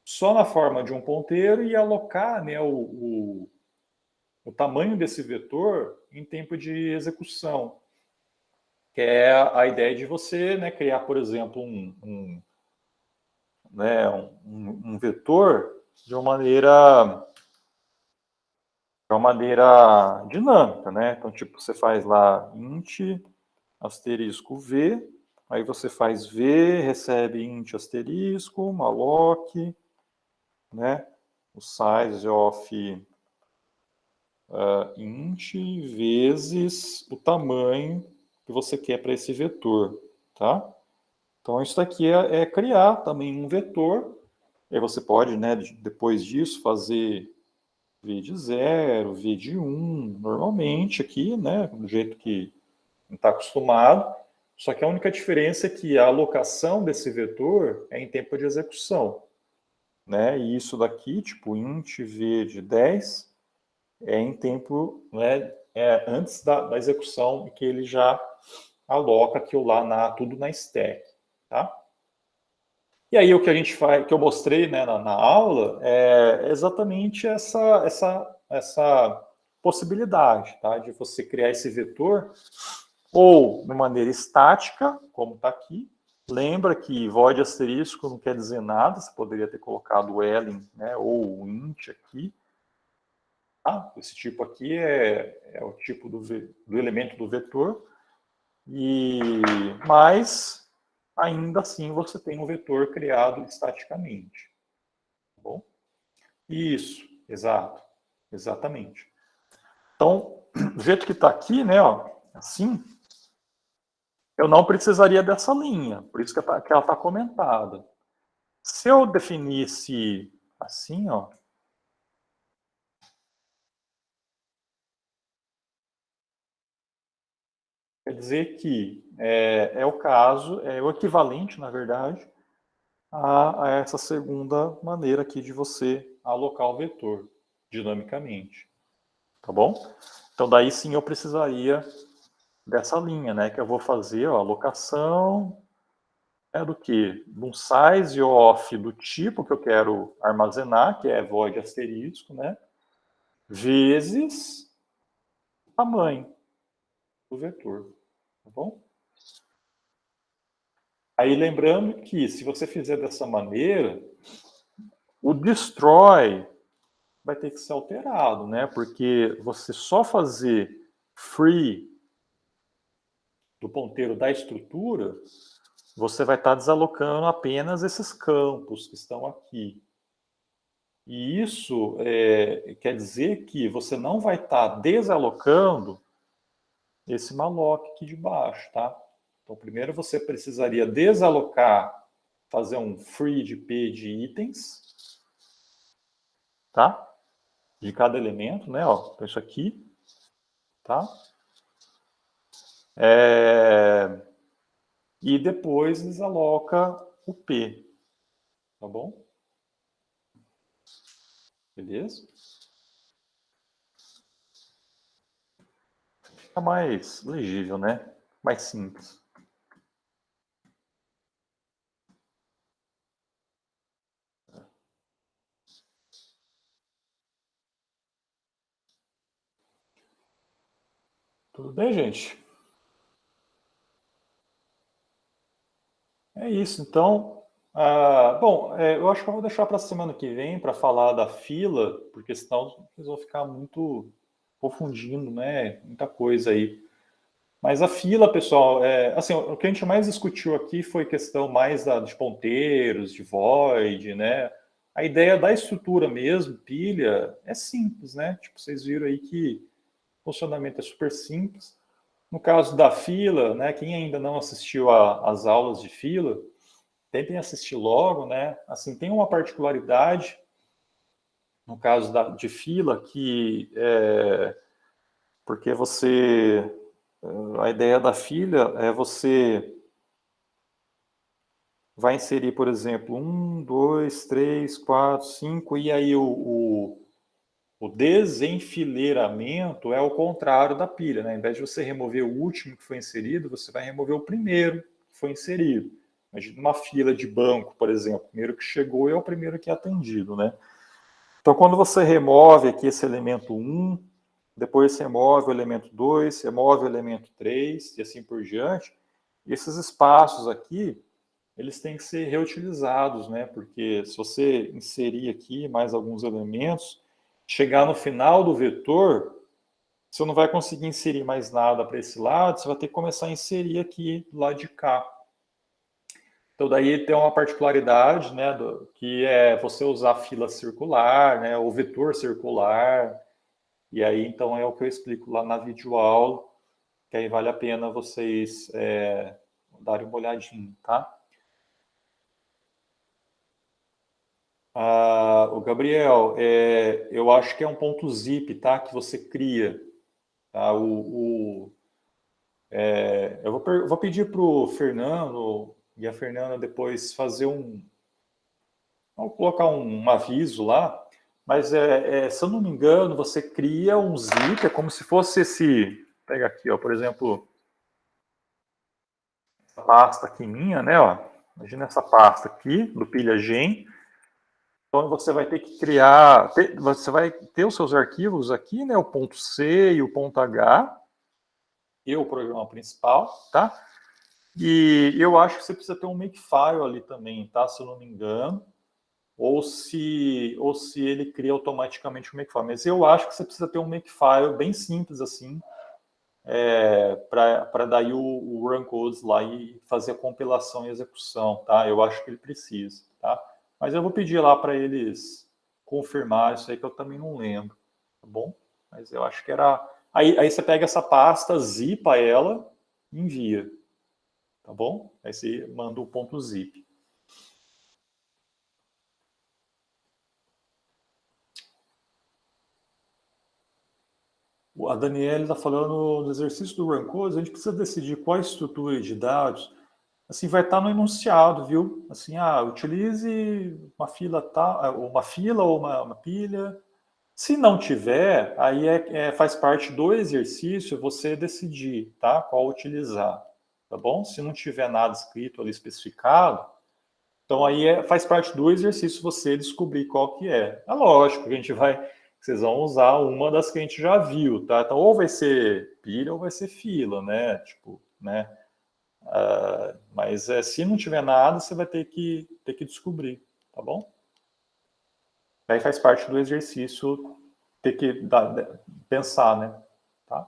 só na forma de um ponteiro e alocar, né, o tamanho desse vetor em tempo de execução, que é a ideia de você, né, criar, por exemplo, um vetor de uma maneira dinâmica, né? Então, tipo, você faz lá int asterisco v, aí você faz v, recebe int asterisco, malloc, né? O size of int vezes o tamanho que você quer para esse vetor, tá? Então, isso daqui é criar também um vetor. E aí você pode, né, depois disso, fazer v de 0, v de 1, normalmente aqui, né, do jeito que está acostumado. Só que a única diferença é que a alocação desse vetor é em tempo de execução. Né? E isso daqui, tipo, int v de 10, é em tempo, né, antes da execução, que ele já aloca aquilo lá tudo na stack. Tá? E aí o que a gente faz, que eu mostrei, né, na aula, é exatamente essa possibilidade, tá, de você criar esse vetor ou de maneira estática, como está aqui. Lembra que void asterisco não quer dizer nada, você poderia ter colocado o elen, né, ou o int aqui. Tá? Esse tipo aqui é o tipo do elemento do vetor. Mas ainda assim você tem um vetor criado estaticamente. Tá bom? Isso, exato. Exatamente. Então, do jeito que está aqui, né, ó, assim, eu não precisaria dessa linha, por isso que ela está comentada. Se eu definisse assim, ó, quer dizer que é o caso, é o equivalente, na verdade, a essa segunda maneira aqui de você alocar o vetor dinamicamente. Tá bom? Então, daí sim eu precisaria dessa linha, né? Que eu vou fazer a alocação do quê? De um size of do tipo que eu quero armazenar, que é void asterisco, né? Vezes o tamanho do vetor. Tá bom? Aí lembrando que se você fizer dessa maneira, o destroy vai ter que ser alterado, né? Porque você só fazer free do ponteiro da estrutura, você vai estar desalocando apenas esses campos que estão aqui. E isso quer dizer que você não vai estar desalocando esse malloc aqui de baixo, tá? Então, primeiro você precisaria desalocar, fazer um free de P de itens, tá? De cada elemento, né? Ó, então isso aqui, tá? E depois desaloca o P, tá bom? Beleza? Fica mais legível, né? Mais simples. Tudo bem, gente? É isso, então. Bom, eu acho que eu vou deixar para a semana que vem para falar da fila, porque senão vocês vão ficar muito confundindo, né? Muita coisa aí. Mas a fila, pessoal, assim, o que a gente mais discutiu aqui foi questão mais de ponteiros, de void, né? A ideia da estrutura mesmo, pilha, é simples, né? Tipo, vocês viram aí que o funcionamento é super simples. No caso da fila, né? Quem ainda não assistiu às aulas de fila, tentem assistir logo, né? Assim, tem uma particularidade no caso de fila que porque a ideia da fila é você vai inserir, por exemplo, 1, 2, 3, 4, 5, e aí o desenfileiramento é o contrário da pilha, né? Ao invés de você remover o último que foi inserido, você vai remover o primeiro que foi inserido. Imagina uma fila de banco, por exemplo, o primeiro que chegou é o primeiro que é atendido, né? Então, quando você remove aqui esse elemento 1, depois você remove o elemento 2, remove o elemento 3 e assim por diante, e esses espaços aqui, eles têm que ser reutilizados, né? Porque se você inserir aqui mais alguns elementos, chegar no final do vetor, você não vai conseguir inserir mais nada para esse lado, você vai ter que começar a inserir aqui do lado de cá. Então, daí tem uma particularidade, né, que é você usar fila circular, né, ou vetor circular, e aí, então, é o que eu explico lá na videoaula, que aí vale a pena vocês darem uma olhadinha, tá? O Gabriel, eu acho que é um ponto zip, tá, que você cria. Tá? Eu vou pedir para o Fernando e a Fernanda depois fazer vamos colocar um aviso lá, mas se eu não me engano, você cria um zip, é como se fosse pega aqui, ó, por exemplo, essa pasta aqui minha, né, ó, imagina essa pasta aqui, do pilha gen, então você vai ter que criar, você vai ter os seus arquivos aqui, né, o ponto C e o ponto H, e o programa principal, tá? E eu acho que você precisa ter um makefile ali também, tá? Se eu não me engano. Ou se ele cria automaticamente um makefile. Mas eu acho que você precisa ter um makefile bem simples assim, para daí o run codes lá e fazer a compilação e execução, tá? Eu acho que ele precisa, tá? Mas eu vou pedir lá para eles confirmar isso aí que eu também não lembro, tá bom? Mas eu acho que era... Aí você pega essa pasta, zipa ela e envia, tá bom? Aí você manda o ponto zip. A Daniela está falando no exercício do Run Codes, a gente precisa decidir qual a estrutura de dados. Assim, vai estar no enunciado, viu? Assim, utilize uma fila ou uma pilha. Se não tiver, aí faz parte do exercício você decidir, tá? Qual utilizar, tá bom? Se não tiver nada escrito ali especificado, então aí faz parte do exercício você descobrir qual que é. É lógico que vocês vão usar uma das que a gente já viu, tá? Então ou vai ser pilha ou vai ser fila, né? Tipo, né? Mas se não tiver nada, você vai ter que descobrir, tá bom? Aí faz parte do exercício ter que pensar, né? Tá?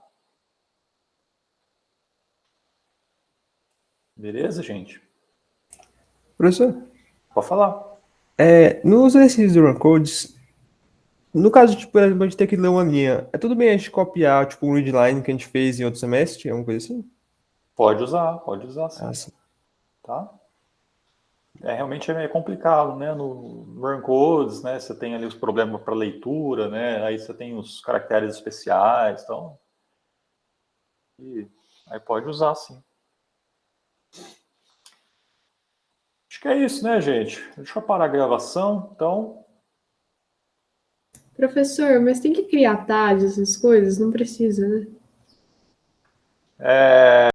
Beleza, gente? Professor, Pode falar. nos exercícios do Run Codes, no caso, tipo, a gente ter que ler uma linha, é tudo bem a gente copiar, tipo, um readline que a gente fez em outro semestre, alguma coisa assim? Pode usar sim. Ah, sim. Tá? Realmente é complicado, né? No Run Codes, né? Você tem ali os problemas para leitura, né? Aí você tem os caracteres especiais, então... aí pode usar, sim. Acho que é isso, né, gente? Deixa eu parar a gravação, então... Professor, mas tem que criar TAD, essas coisas? Não precisa, né?